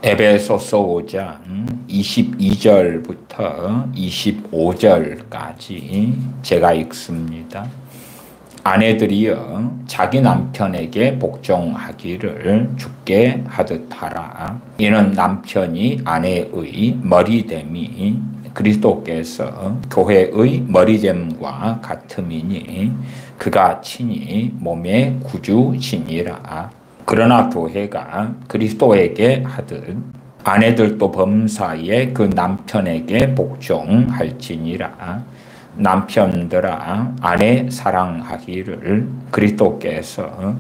에베소서 5장 22절부터 25절까지 제가 읽습니다. 아내들이여 자기 남편에게 복종하기를 주께 하듯 하라. 이는 남편이 아내의 머리됨이 그리스도께서 교회의 머리됨과 같음이니 그가 친히 몸의 구주시니라. 그러나 교회가 그리스도에게 하듯 아내들도 범사에 그 남편에게 복종할지니라. 남편들아 아내 사랑하기를 그리스도께서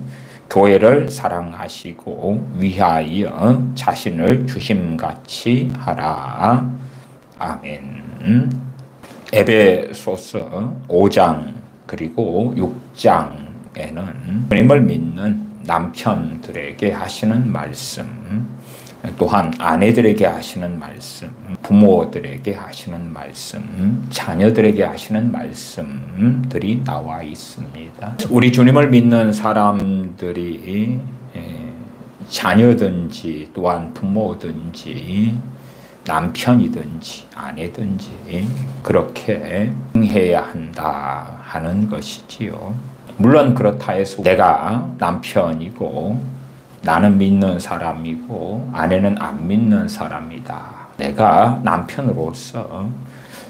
교회를 사랑하시고 위하여 자신을 주심같이 하라. 아멘. 에베소서 5장 그리고 6장에는 주님을 믿는 남편들에게 하시는 말씀, 또한 아내들에게 하시는 말씀, 부모들에게 하시는 말씀, 자녀들에게 하시는 말씀들이 나와 있습니다. 우리 주님을 믿는 사람들이 자녀든지 또한 부모든지 남편이든지 아내든지 그렇게 해야 한다 하는 것이지요. 물론 그렇다 해서 내가 남편이고 나는 믿는 사람이고 아내는 안 믿는 사람이다. 내가 남편으로서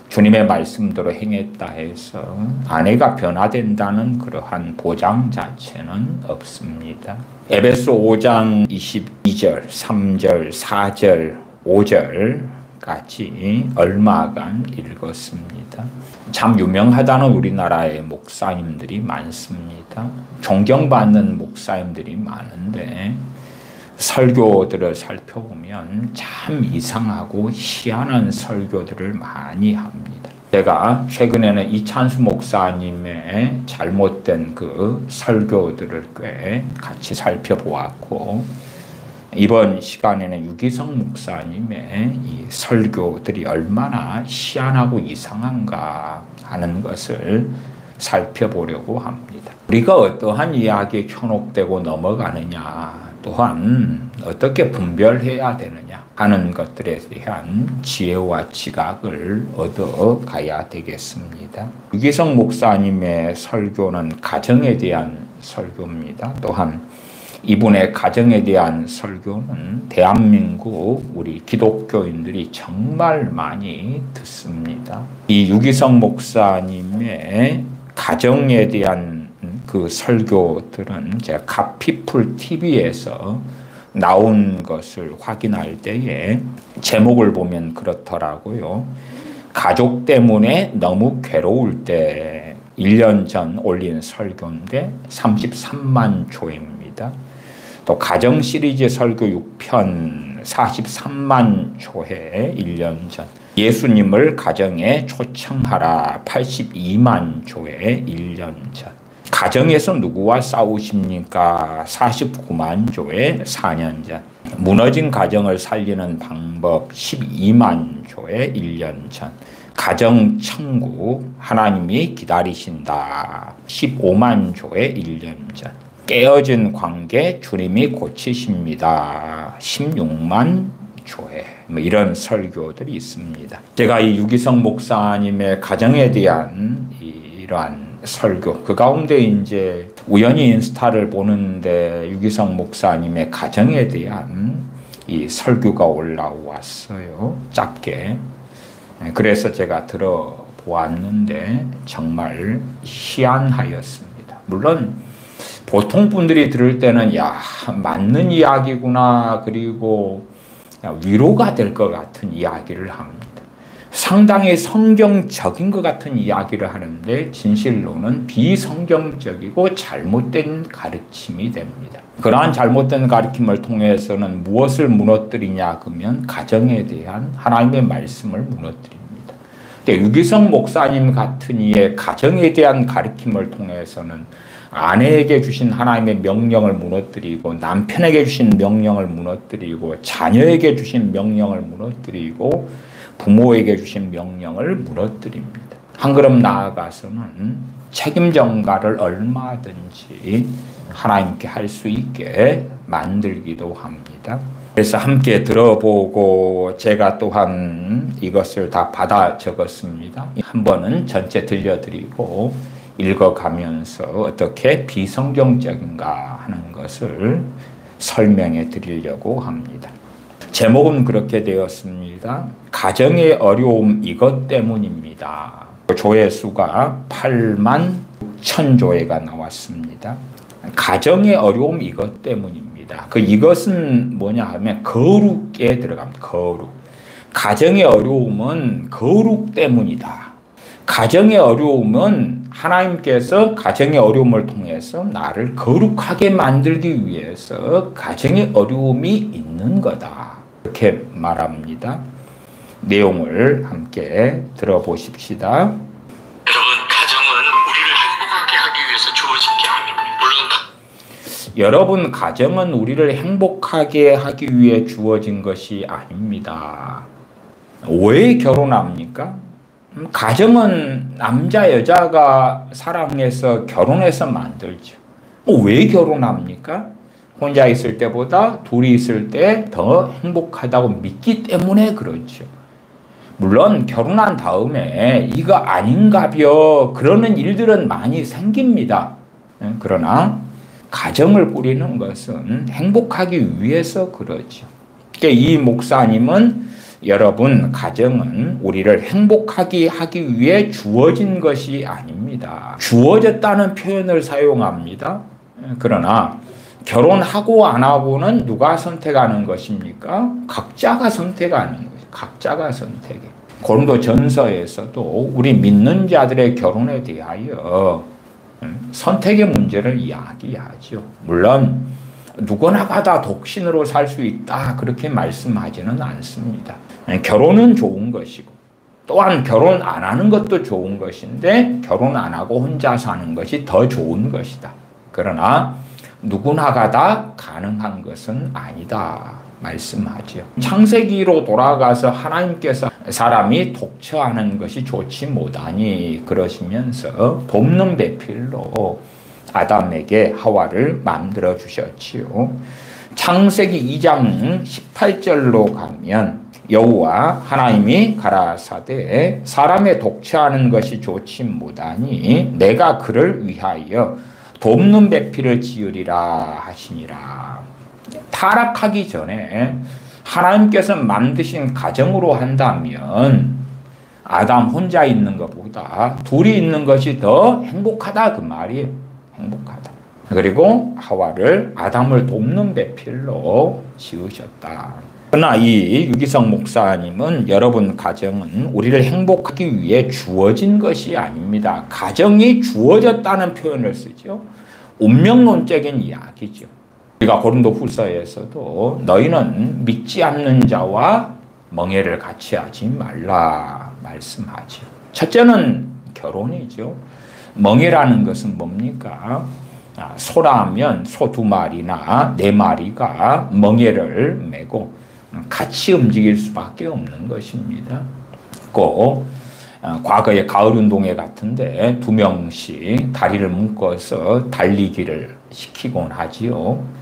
주님의 말씀대로 행했다 해서 아내가 변화된다는 그러한 보장 자체는 없습니다. 에베소 5장 22절, 3절, 4절, 5절까지 얼마간 읽었습니다. 참 유명하다는 우리나라의 목사님들이 많습니다. 존경받는 목사님들이 많은데 설교들을 살펴보면 참 이상하고 희한한 설교들을 많이 합니다. 제가 최근에는 이찬수 목사님의 잘못된 그 설교들을 꽤 같이 살펴보았고 이번 시간에는 유기성 목사님의 이 설교들이 얼마나 희한하고 이상한가 하는 것을 살펴보려고 합니다. 우리가 어떠한 이야기에 현혹되고 넘어가느냐, 또한 어떻게 분별해야 되느냐 하는 것들에 대한 지혜와 지각을 얻어가야 되겠습니다. 유기성 목사님의 설교는 가정에 대한 설교입니다. 또한 이분의 가정에 대한 설교는 대한민국 우리 기독교인들이 정말 많이 듣습니다. 이 유기성 목사님의 가정에 대한 그 설교들은 제가 갓피플 TV에서 나온 것을 확인할 때에 제목을 보면 그렇더라고요. 가족 때문에 너무 괴로울 때 1년 전 올린 설교인데 33만 조회입니다. 또 가정 시리즈 설교 6편 43만 조회 1년 전. 예수님을 가정에 초청하라 82만 조회 1년 전. 가정에서 누구와 싸우십니까? 49만 조회 4년 전. 무너진 가정을 살리는 방법 12만 조회 1년 전. 가정 천국 하나님이 기다리신다 15만 조회 1년 전. 깨어진 관계 주님이 고치십니다 16만 조회. 이런 설교들이 있습니다. 제가 이 유기성 목사님의 가정에 대한 이러한 설교, 그 가운데 이제 우연히 인스타를 보는데 유기성 목사님의 가정에 대한 이 설교가 올라왔어요. 짧게. 그래서 제가 들어보았는데 정말 희한하였습니다. 물론 보통 분들이 들을 때는 야, 맞는 이야기구나, 그리고 위로가 될 것 같은 이야기를 합니다. 상당히 성경적인 것 같은 이야기를 하는데 진실로는 비성경적이고 잘못된 가르침이 됩니다. 그러한 잘못된 가르침을 통해서는 무엇을 무너뜨리냐 그러면 가정에 대한 하나님의 말씀을 무너뜨립니다. 유기성 목사님 같은 이의 가정에 대한 가르침을 통해서는 아내에게 주신 하나님의 명령을 무너뜨리고 남편에게 주신 명령을 무너뜨리고 자녀에게 주신 명령을 무너뜨리고 부모에게 주신 명령을 무너뜨립니다. 한 걸음 나아가서는 책임 전가를 얼마든지 하나님께 할 수 있게 만들기도 합니다. 그래서 함께 들어보고 제가 또한 이것을 다 받아 적었습니다. 한 번은 전체 들려드리고 읽어가면서 어떻게 비성경적인가 하는 것을 설명해 드리려고 합니다. 제목은 그렇게 되었습니다. 가정의 어려움 이것 때문입니다. 조회수가 8만 1000조회가 나왔습니다. 가정의 어려움 이것 때문입니다. 그 이것은 뭐냐 하면 거룩에 들어갑니다. 거룩. 가정의 어려움은 거룩 때문이다. 가정의 어려움은 하나님께서 가정의 어려움을 통해서 나를 거룩하게 만들기 위해서 가정의 어려움이 있는 거다. 이렇게 말합니다. 내용을 함께 들어보십시다. 여러분, 가정은 우리를 행복하게 하기 위해서 주어진 게 아닙니다. 물론 여러분, 가정은 우리를 행복하게 하기 위해 주어진 것이 아닙니다. 왜 결혼합니까? 가정은 남자 여자가 사랑해서 결혼해서 만들죠. 왜 결혼합니까? 혼자 있을 때보다 둘이 있을 때 더 행복하다고 믿기 때문에 그렇죠. 물론 결혼한 다음에 이거 아닌가벼 그러는 일들은 많이 생깁니다. 그러나 가정을 꾸리는 것은 행복하기 위해서 그러죠. 그러니까 이 목사님은 여러분, 가정은 우리를 행복하게 하기 위해 주어진 것이 아닙니다. 주어졌다는 표현을 사용합니다. 그러나 결혼하고 안 하고는 누가 선택하는 것입니까? 각자가 선택하는 거예요. 각자가 선택해. 고린도전서에서도 우리 믿는 자들의 결혼에 대하여 선택의 문제를 이야기하죠. 물론 누구나가 다 독신으로 살 수 있다 그렇게 말씀하지는 않습니다. 결혼은 좋은 것이고 또한 결혼 안 하는 것도 좋은 것인데 결혼 안 하고 혼자 사는 것이 더 좋은 것이다. 그러나 누구나가 다 가능한 것은 아니다 말씀하죠. 창세기로 돌아가서 하나님께서 사람이 독처하는 것이 좋지 못하니 그러시면서 돕는 배필로 아담에게 하와를 만들어 주셨지요. 창세기 2장 18절로 가면 여호와 하나님이 가라사대 사람의 독처하는 것이 좋지 못하니 내가 그를 위하여 돕는 배필을 지으리라 하시니라. 타락하기 전에 하나님께서 만드신 가정으로 한다면 아담 혼자 있는 것보다 둘이 있는 것이 더 행복하다 그 말이에요. 행복하다. 그리고 하와를 아담을 돕는 배필로 지으셨다. 그러나 이 유기성 목사님은 여러분, 가정은 우리를 행복하기 위해 주어진 것이 아닙니다. 가정이 주어졌다는 표현을 쓰죠. 운명론적인 이야기죠. 우리가 고린도후서에서도 너희는 믿지 않는 자와 멍에를 같이 하지 말라 말씀하죠. 첫째는 결혼이죠. 멍에라는 것은 뭡니까? 소라면 소 2마리나 4마리가 멍에를 메고 같이 움직일 수밖에 없는 것입니다. 꼭 과거의 가을운동회 같은데 2명씩 다리를 묶어서 달리기를 시키곤 하지요.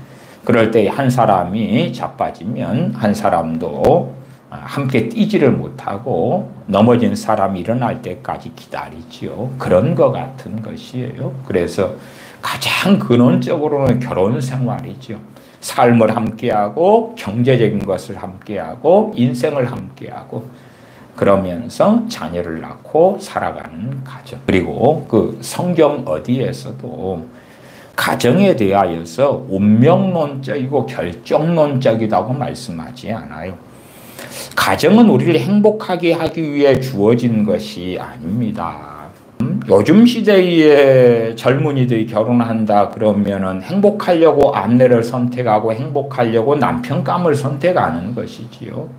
그럴 때 한 사람이 자빠지면 한 사람도 함께 뛰지를 못하고 넘어진 사람이 일어날 때까지 기다리지요. 그런 것 같은 것이에요. 그래서 가장 근원적으로는 결혼 생활이죠. 삶을 함께하고 경제적인 것을 함께하고 인생을 함께하고 그러면서 자녀를 낳고 살아가는 가정. 그리고 그 성경 어디에서도 가정에 대하여서 운명론적이고 결정론적이라고 말씀하지 않아요. 가정은 우리를 행복하게 하기 위해 주어진 것이 아닙니다. 요즘 시대의 젊은이들이 결혼한다 그러면은 행복하려고 아내를 선택하고 행복하려고 남편감을 선택하는 것이지요.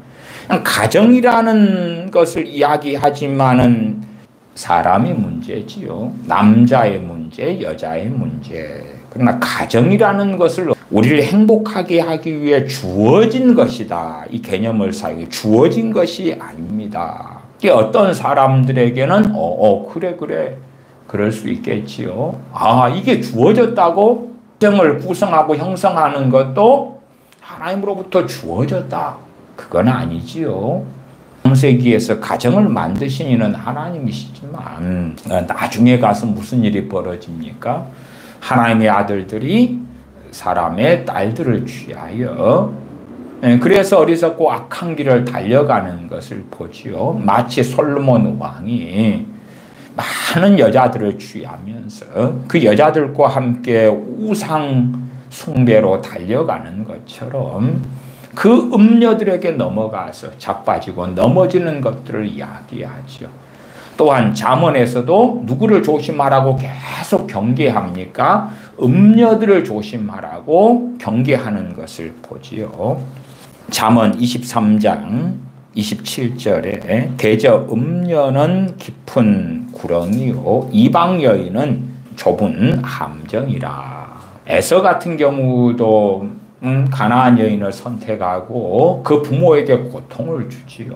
가정이라는 것을 이야기하지만은 사람이 문제지요. 남자의 문제, 여자의 문제. 그러나 가정이라는 것을 우리를 행복하게 하기 위해 주어진 것이다. 이 개념을 사용해 주어진 것이 아닙니다. 어떤 사람들에게는 그래 그럴 수 있겠지요. 이게 주어졌다고 가정을 구성하고 형성하는 것도 하나님으로부터 주어졌다. 그건 아니지요. 창세기에서 가정을 만드신 이는 하나님이시지만 나중에 가서 무슨 일이 벌어집니까? 하나님의 아들들이 사람의 딸들을 취하여 그래서 어리석고 악한 길을 달려가는 것을 보지요. 마치 솔로몬 왕이 많은 여자들을 취하면서 그 여자들과 함께 우상 숭배로 달려가는 것처럼 그 음녀들에게 넘어가서 자빠지고 넘어지는 것들을 이야기하죠. 또한 잠언에서도 누구를 조심하라고 계속 경계합니까? 음녀들을 조심하라고 경계하는 것을 보지요. 잠언 23장 27절에 대저 음녀는 깊은 구렁이요 이방 여인은 좁은 함정이라. 에서 같은 경우도 가나안 여인을 선택하고 그 부모에게 고통을 주지요.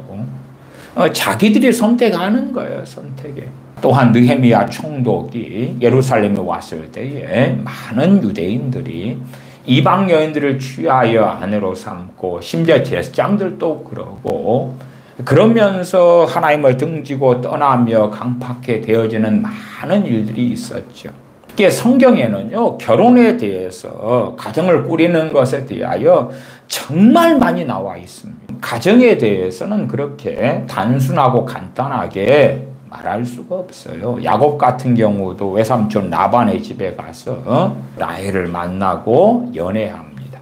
자기들이 선택하는 거예요. 선택에. 또한 느헤미야 총독이 예루살렘에 왔을 때에 많은 유대인들이 이방 여인들을 취하여 아내로 삼고 심지어 제사장들도 그러고 그러면서 하나님을 등지고 떠나며 강팍해 되어지는 많은 일들이 있었죠. 이게 성경에는요, 결혼에 대해서 가정을 꾸리는 것에 대하여 정말 많이 나와 있습니다. 가정에 대해서는 그렇게 단순하고 간단하게 말할 수가 없어요. 야곱 같은 경우도 외삼촌 라반의 집에 가서 라헬을 만나고 연애합니다.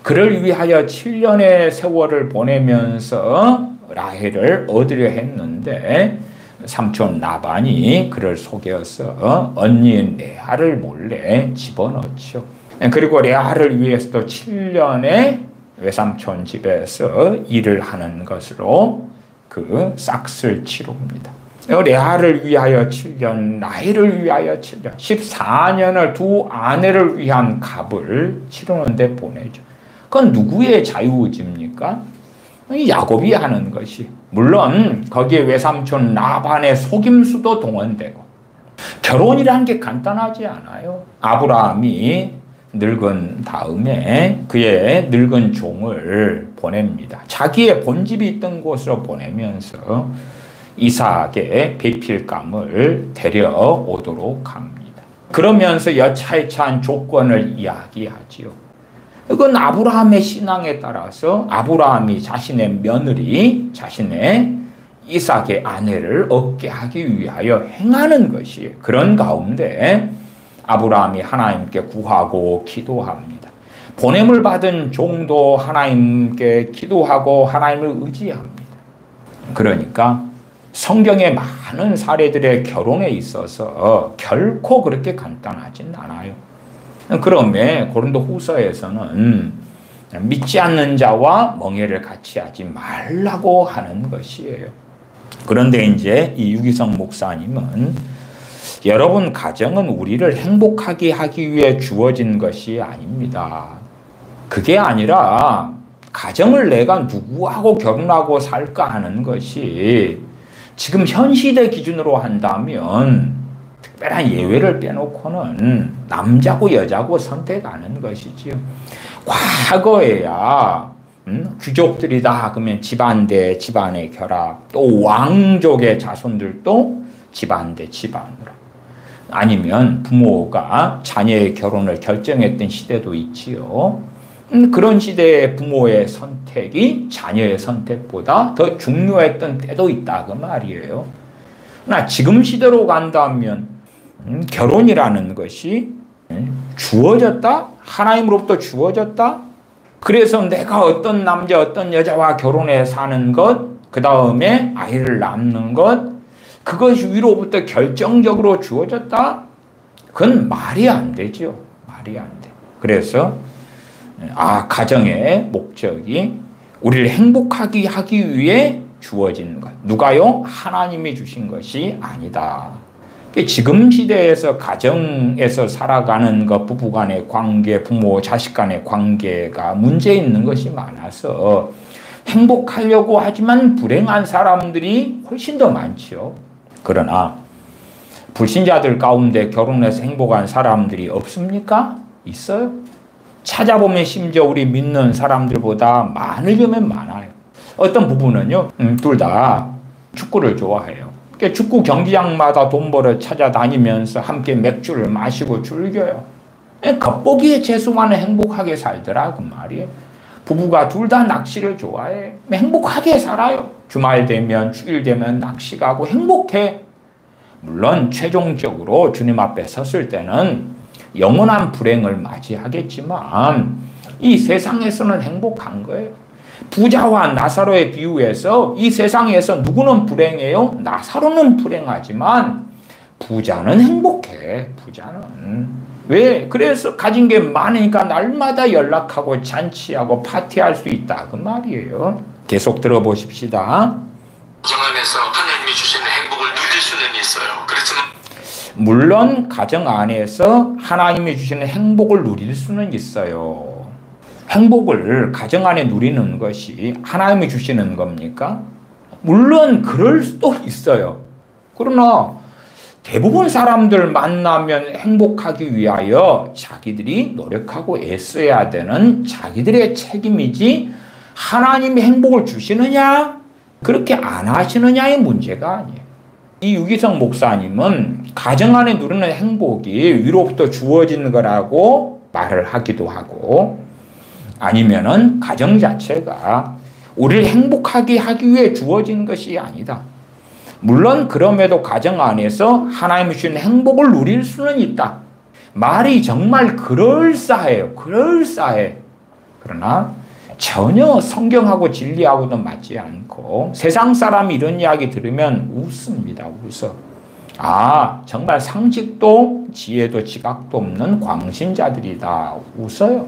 그를 위하여 7년의 세월을 보내면서 라헬을 얻으려 했는데 삼촌 라반이 그를 속여서 언니인 레아를 몰래 집어넣죠. 그리고 레아를 위해서도 7년의 외삼촌 집에서 일을 하는 것으로 그 싹쓸 치릅니다. 레아를 위하여 7년, 라헬을 위하여 7년, 14년을 두 아내를 위한 값을 치르는데 보내죠. 그건 누구의 자유의지입니까? 야곱이 하는 것이. 물론 거기에 외삼촌 라반의 속임수도 동원되고 결혼이라는 게 간단하지 않아요. 아브라함이 늙은 다음에 그의 늙은 종을 보냅니다. 자기의 본집이 있던 곳으로 보내면서 이삭의 배필감을 데려오도록 합니다. 그러면서 여차여차한 조건을 이야기하지요. 이건 아브라함의 신앙에 따라서 아브라함이 자신의 며느리, 자신의 이삭의 아내를 얻게 하기 위하여 행하는 것이에요. 그런 가운데 아브라함이 하나님께 구하고 기도합니다. 보냄을 받은 종도 하나님께 기도하고 하나님을 의지합니다. 그러니까 성경의 많은 사례들의 결혼에 있어서 결코 그렇게 간단하진 않아요. 그러면 고린도 후서에서는 믿지 않는 자와 멍에를 같이 하지 말라고 하는 것이에요. 그런데 이제 이 유기성 목사님은 여러분 가정은 우리를 행복하게 하기 위해 주어진 것이 아닙니다. 그게 아니라 가정을 내가 누구하고 결혼하고 살까 하는 것이 지금 현 시대 기준으로 한다면 특별한 예외를 빼놓고는 남자고 여자고 선택하는 것이지요. 과거에야 귀족들이다 그러면 집안 대 집안의 결합, 또 왕족의 자손들도 집안 대 집안으로, 아니면 부모가 자녀의 결혼을 결정했던 시대도 있지요. 그런 시대의 부모의 선택이 자녀의 선택보다 더 중요했던 때도 있다 그 말이에요. 그러나 지금 시대로 간다면 결혼이라는 것이 주어졌다? 하나님으로부터 주어졌다? 그래서 내가 어떤 남자 어떤 여자와 결혼해 사는 것, 그 다음에 아이를 낳는 것, 그것이 위로부터 결정적으로 주어졌다? 그건 말이 안 되죠. 말이 안 돼. 그래서 가정의 목적이 우리를 행복하게 하기 위해 주어진 것. 누가요? 하나님이 주신 것이 아니다. 지금 시대에서 가정에서 살아가는 것, 부부 간의 관계, 부모, 자식 간의 관계가 문제 있는 것이 많아서 행복하려고 하지만 불행한 사람들이 훨씬 더 많죠. 그러나 불신자들 가운데 결혼해서 행복한 사람들이 없습니까? 있어요. 찾아보면 심지어 우리 믿는 사람들보다 많으려면 많아요. 어떤 부부는요, 둘 다 축구를 좋아해요. 그러니까 축구 경기장마다 돈 벌어 찾아다니면서 함께 맥주를 마시고 즐겨요. 겉보기에 재수만은 행복하게 살더라 그 말이에요. 부부가 둘 다 낚시를 좋아해. 행복하게 살아요. 주말 되면 주일 되면 낚시 가고 행복해. 물론 최종적으로 주님 앞에 섰을 때는 영원한 불행을 맞이하겠지만 이 세상에서는 행복한 거예요. 부자와 나사로의 비유에서 이 세상에서 누구는 불행해요? 나사로는 불행하지만 부자는 행복해. 부자는. 왜? 그래서 가진 게 많으니까 날마다 연락하고 잔치하고 파티할 수 있다 그 말이에요. 계속 들어보십시다. 가정 안에서 하나님이 주시는 행복을 누릴 수는 있어요. 그렇지만 물론 가정 안에서 하나님이 주시는 행복을 누릴 수는 있어요. 행복을 가정 안에 누리는 것이 하나님이 주시는 겁니까? 물론 그럴 수도 있어요. 그러나 대부분 사람들 만나면 행복하기 위하여 자기들이 노력하고 애써야 되는 자기들의 책임이지 하나님이 행복을 주시느냐? 그렇게 안 하시느냐의 문제가 아니에요. 이 유기성 목사님은 가정 안에 누리는 행복이 위로부터 주어지는 거라고 말을 하기도 하고 아니면은 가정 자체가 우리를 행복하게 하기 위해 주어진 것이 아니다. 물론 그럼에도 가정 안에서 하나님이 주신 행복을 누릴 수는 있다. 말이 정말 그럴싸해요. 그럴싸해. 그러나 전혀 성경하고 진리하고도 맞지 않고 세상 사람이 이런 이야기 들으면 웃습니다. 웃어. 아, 정말 상식도 지혜도 지각도 없는 광신자들이다. 웃어요.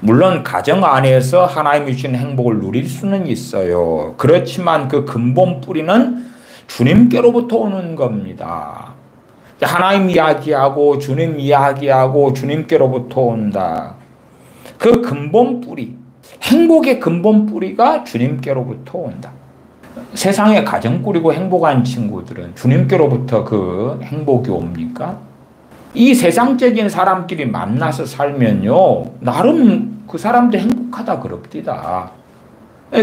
물론 가정 안에서 하나님이 주신 행복을 누릴 수는 있어요. 그렇지만 그 근본 뿌리는 주님께로부터 오는 겁니다. 하나님 이야기하고 주님 이야기하고 주님께로부터 온다. 그 근본 뿌리, 행복의 근본 뿌리가 주님께로부터 온다. 세상에 가정 꾸리고 행복한 친구들은 주님께로부터 그 행복이 옵니까? 이 세상적인 사람끼리 만나서 살면요, 나름 그 사람들 행복하다 그럽디다.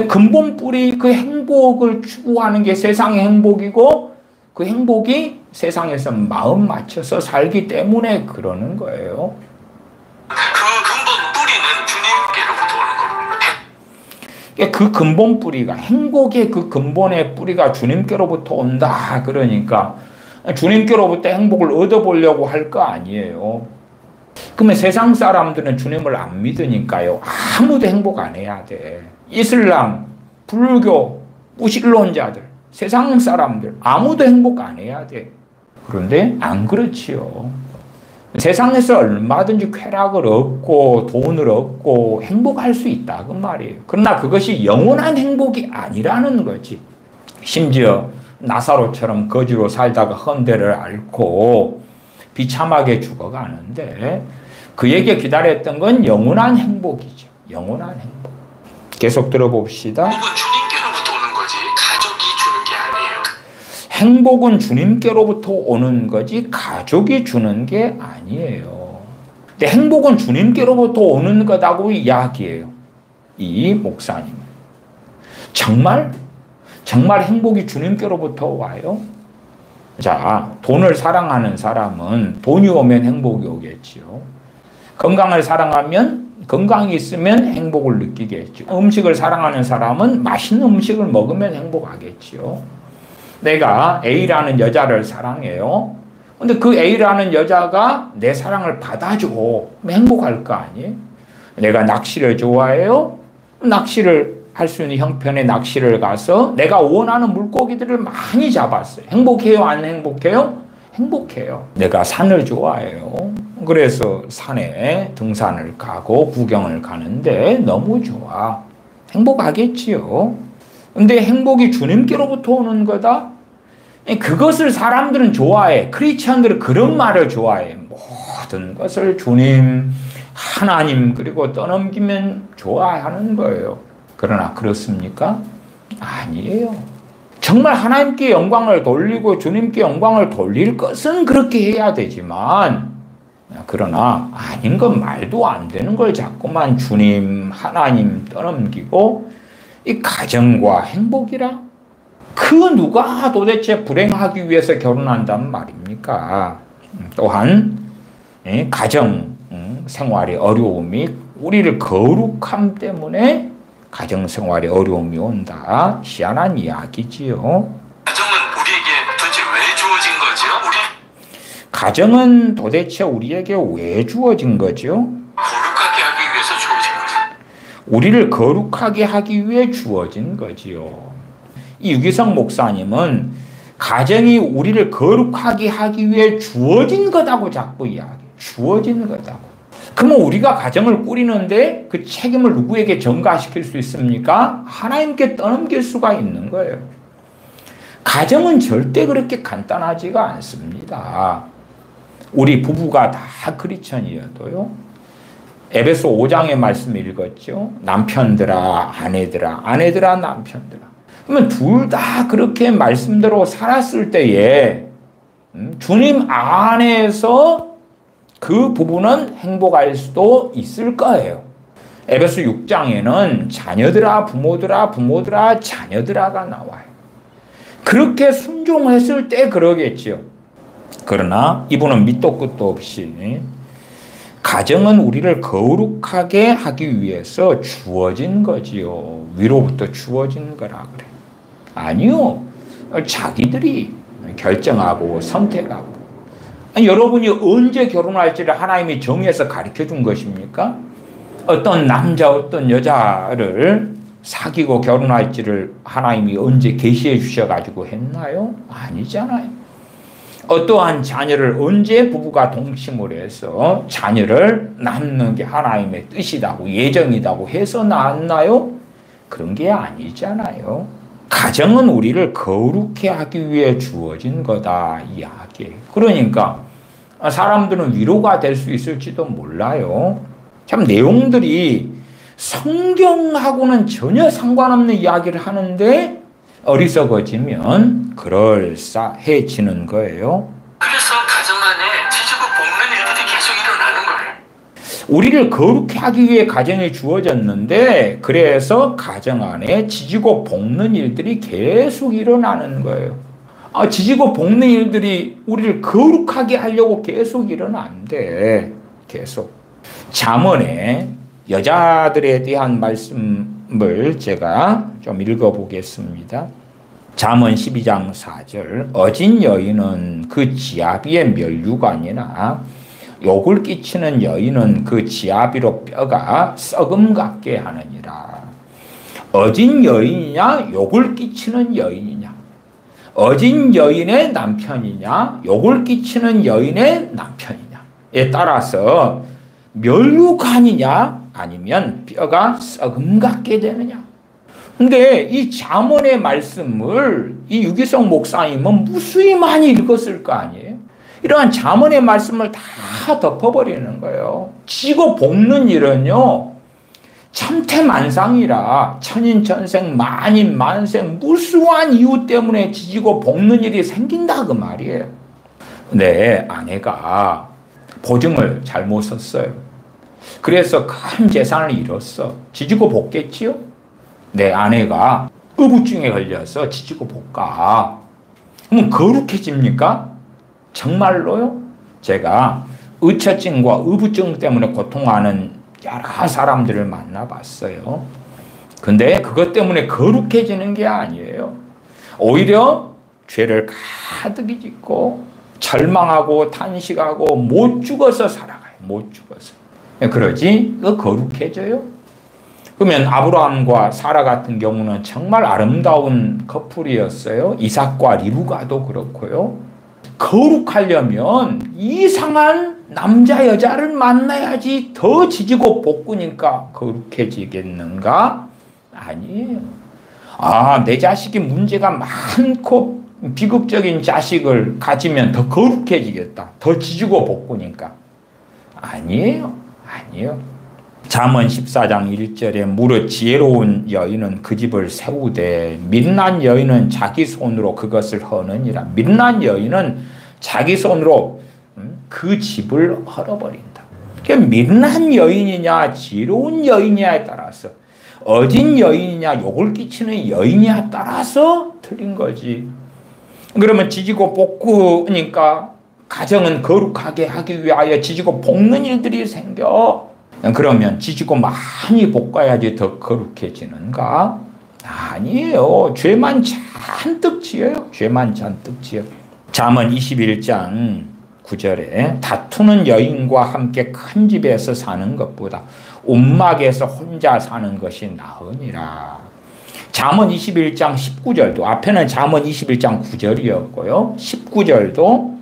근본 뿌리 그 행복을 추구하는 게 세상의 행복이고 그 행복이 세상에서 마음 맞춰서 살기 때문에 그러는 거예요. 그 근본 뿌리는 주님께로부터 오는 겁니다. 그 근본 뿌리가 행복의 그 근본의 뿌리가 주님께로부터 온다. 그러니까 주님께로부터 행복을 얻어보려고 할 거 아니에요. 그러면 세상 사람들은 주님을 안 믿으니까요. 아무도 행복 안 해야 돼. 이슬람, 불교, 무신론자들, 세상 사람들 아무도 행복 안 해야 돼. 그런데 안 그렇지요. 세상에서 얼마든지 쾌락을 얻고 돈을 얻고 행복할 수 있다 그 말이에요. 그러나 그것이 영원한 행복이 아니라는 거지. 심지어 나사로처럼 거지로 살다가 헌대를 앓고 비참하게 죽어가는데 그에게 기다렸던 건 영원한 행복이죠. 영원한 행복. 계속 들어봅시다. 행복은 주님께로부터 오는 거지 가족이 주는 게 아니에요. 행복은 주님께로부터 오는 거지 가족이 주는 게 아니에요. 근데 행복은 주님께로부터 오는 거다고 이야기해요. 이 목사님은. 정말 행복이 주님께로부터 와요? 자, 돈을 사랑하는 사람은 돈이 오면 행복이 오겠지요. 건강을 사랑하면 건강이 있으면 행복을 느끼겠죠. 음식을 사랑하는 사람은 맛있는 음식을 먹으면 행복하겠지요. 내가 A라는 여자를 사랑해요. 근데 그 A라는 여자가 내 사랑을 받아줘. 행복할 거 아니에요? 내가 낚시를 좋아해요. 낚시를 할 수 있는 형편의 낚시를 가서 내가 원하는 물고기들을 많이 잡았어요. 행복해요? 안 행복해요? 행복해요. 내가 산을 좋아해요. 그래서 산에 등산을 가고 구경을 가는데 너무 좋아. 행복하겠지요. 근데 행복이 주님께로부터 오는 거다? 그것을 사람들은 좋아해. 크리스천들은 그런 말을 좋아해. 모든 것을 주님, 하나님 그리고 떠넘기면 좋아하는 거예요. 그러나 그렇습니까? 아니에요. 정말 하나님께 영광을 돌리고 주님께 영광을 돌릴 것은 그렇게 해야 되지만 그러나 아닌 건 말도 안 되는 걸 자꾸만 주님, 하나님 떠넘기고 이 가정과 행복이라? 그 누가 도대체 불행하기 위해서 결혼한단 말입니까? 또한 가정 생활의 어려움이 우리를 거룩함 때문에 가정 생활의 어려움이 온다. 희한한 이야기지요. 가정은 우리에게 도대체 왜 주어진 거죠? 가정은 도대체 우리에게 왜 주어진 거죠? 거룩하게 하기 위해서 주어진 거죠. 우리를 거룩하게 하기 위해 주어진 거지요. 이 유기성 목사님은 가정이 우리를 거룩하게 하기 위해 주어진 거다고 자꾸 이야기해요. 주어진 거다고. 그러면 우리가 가정을 꾸리는데 그 책임을 누구에게 전가시킬 수 있습니까? 하나님께 떠넘길 수가 있는 거예요. 가정은 절대 그렇게 간단하지가 않습니다. 우리 부부가 다 크리스천이어도요. 에베소 5장의 말씀 읽었죠. 남편들아 아내들아 아내들아 남편들아. 그러면 둘 다 그렇게 말씀대로 살았을 때에 주님 안에서 그 부부는 행복할 수도 있을 거예요. 에베소 6장에는 자녀들아 부모들아 부모들아 자녀들아가 나와요. 그렇게 순종했을 때 그러겠지요. 그러나 이분은 밑도 끝도 없이 가정은 우리를 거룩하게 하기 위해서 주어진 거지요. 위로부터 주어진 거라 그래. 아니요. 자기들이 결정하고 선택하고. 아니, 여러분이 언제 결혼할지를 하나님이 정해서 가르쳐 준 것입니까? 어떤 남자 어떤 여자를 사귀고 결혼할지를 하나님이 언제 계시해 주셔가지고 했나요? 아니잖아요. 어떠한 자녀를 언제 부부가 동침을 해서 자녀를 낳는 게 하나님의 뜻이라고 예정이라고 해서 낳았나요? 그런 게 아니잖아요. 가정은 우리를 거룩해 하기 위해 주어진 거다 이야기예요. 그러니까 사람들은 위로가 될 수 있을지도 몰라요. 참 내용들이 성경하고는 전혀 상관없는 이야기를 하는데 어리석어지면 그럴싸해지는 거예요. 그래서 가정 안에 지지고 볶는 일들이 계속 일어나는 거예요. 우리를 거룩해 하기 위해 가정이 주어졌는데 그래서 가정 안에 지지고 볶는 일들이 계속 일어나는 거예요. 지지고 볶는 일들이 우리를 거룩하게 하려고 계속 일어난대. 계속. 잠언에 여자들에 대한 말씀을 제가 좀 읽어보겠습니다. 잠언 12장 4절. 어진 여인은 그 지아비의 면류관이나 욕을 끼치는 여인은 그 지아비로 뼈가 썩음 같게 하느니라. 어진 여인이냐 욕을 끼치는 여인이냐. 어진 여인의 남편이냐 욕을 끼치는 여인의 남편이냐에 따라서 면류관이냐 아니면 뼈가 썩음 같게 되느냐. 근데 이 잠언의 말씀을 이 유기성 목사님은 무수히 많이 읽었을 거 아니에요. 이러한 잠언의 말씀을 다 덮어버리는 거예요. 지고 볶는 일은요 천태만상이라 천인천생 만인만생 무수한 이유 때문에 지지고 볶는 일이 생긴다 그 말이에요. 내 아내가 보증을 잘못 썼어요. 그래서 큰 재산을 잃었어. 지지고 볶겠지요? 내 아내가 의부증에 걸려서 지지고 볶아. 그럼 거룩해집니까? 정말로요? 제가 의처증과 의부증 때문에 고통하는 여러 사람들을 만나봤어요. 근데 그것 때문에 거룩해지는 게 아니에요. 오히려 죄를 가득히 짓고 절망하고 탄식하고 못 죽어서 살아가요. 못 죽어서. 그러지? 거룩해져요? 그러면 아브라함과 사라 같은 경우는 정말 아름다운 커플이었어요. 이삭과 리브가도 그렇고요. 거룩하려면 이상한 남자 여자를 만나야지 더 지지고 볶으니까 거룩해지겠는가? 아니에요. 내 자식이 문제가 많고 비극적인 자식을 가지면 더 거룩해지겠다. 더 지지고 볶으니까. 아니에요. 아니에요. 잠언 14장 1절에 무릇 지혜로운 여인은 그 집을 세우되 민난 여인은 자기 손으로 그것을 허느니라. 민난 여인은 자기 손으로 그 집을 헐어버린다. 그러니까 미련한 여인이냐 지혜로운 여인이냐에 따라서 어진 여인이냐 욕을 끼치는 여인이냐에 따라서 틀린 거지. 그러면 지지고 볶으니까 가정은 거룩하게 하기 위하여 지지고 볶는 일들이 생겨. 그러면 지지고 많이 볶아야지 더 거룩해지는가? 아니에요. 죄만 잔뜩 지어요. 죄만 잔뜩 지어. 잠언 21장 9절에 다투는 여인과 함께 큰 집에서 사는 것보다 움막에서 혼자 사는 것이 나으니라. 잠언 21장 19절도 앞에는 잠언 21장 9절이었고요. 19절도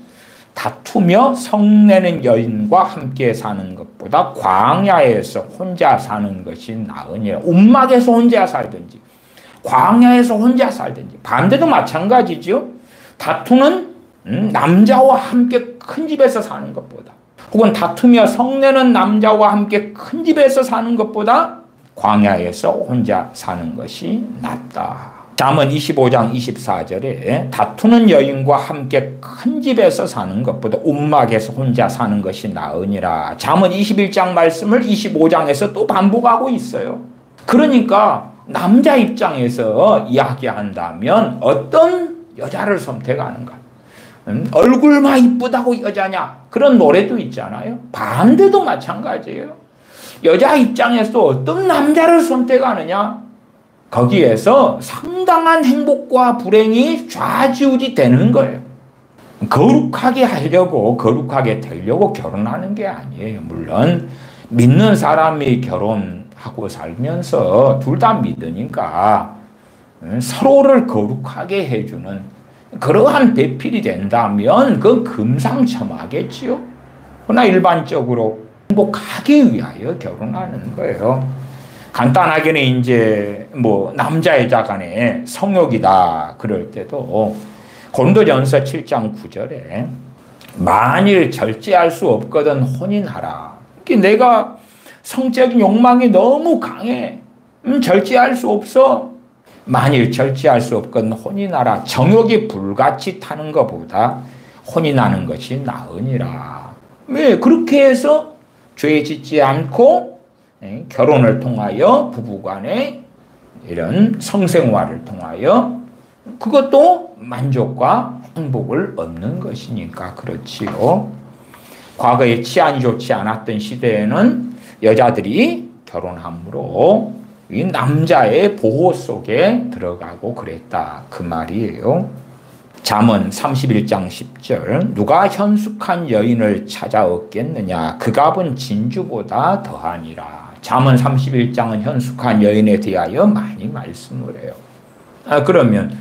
다투며 성내는 여인과 함께 사는 것보다 광야에서 혼자 사는 것이 나으니라. 움막에서 혼자 살든지 광야에서 혼자 살든지 반대도 마찬가지죠. 다투는 남자와 함께 큰 집에서 사는 것보다 혹은 다투며 성내는 남자와 함께 큰 집에서 사는 것보다 광야에서 혼자 사는 것이 낫다. 잠언 25장 24절에 다투는 여인과 함께 큰 집에서 사는 것보다 움막에서 혼자 사는 것이 나으니라. 잠언 21장 말씀을 25장에서 또 반복하고 있어요. 그러니까 남자 입장에서 이야기한다면 어떤 여자를 선택하는가? 얼굴만 이쁘다고 여자냐? 그런 노래도 있잖아요. 반대도 마찬가지예요. 여자 입장에서 어떤 남자를 선택하느냐? 거기에서 상당한 행복과 불행이 좌지우지 되는 거예요. 거룩하게 하려고 거룩하게 되려고 결혼하는 게 아니에요. 물론 믿는 사람이 결혼하고 살면서 둘 다 믿으니까 서로를 거룩하게 해주는 그러한 배필이 된다면 그건 금상첨화겠지요. 그러나 일반적으로 행복하기 위하여 결혼하는 거예요. 간단하게는 이제 뭐 남자 여자 간의 성욕이다 그럴 때도 고린도전서 7장 9절에 만일 절제할 수 없거든 혼인하라. 내가 성적인 욕망이 너무 강해. 절제할 수 없어. 만일 절제할 수 없거든 혼인하라. 정욕이 불같이 타는 것보다 혼인하는 것이 나으니라. 왜 그렇게 해서 죄 짓지 않고 결혼을 통하여 부부간의 이런 성생활을 통하여 그것도 만족과 행복을 얻는 것이니까 그렇지요. 과거에 치안이 좋지 않았던 시대에는 여자들이 결혼함으로 이 남자의 보호 속에 들어가고 그랬다 그 말이에요. 잠언 31장 10절 누가 현숙한 여인을 찾아 얻겠느냐 그 값은 진주보다 더하니라. 잠언 31장은 현숙한 여인에 대하여 많이 말씀을 해요. 그러면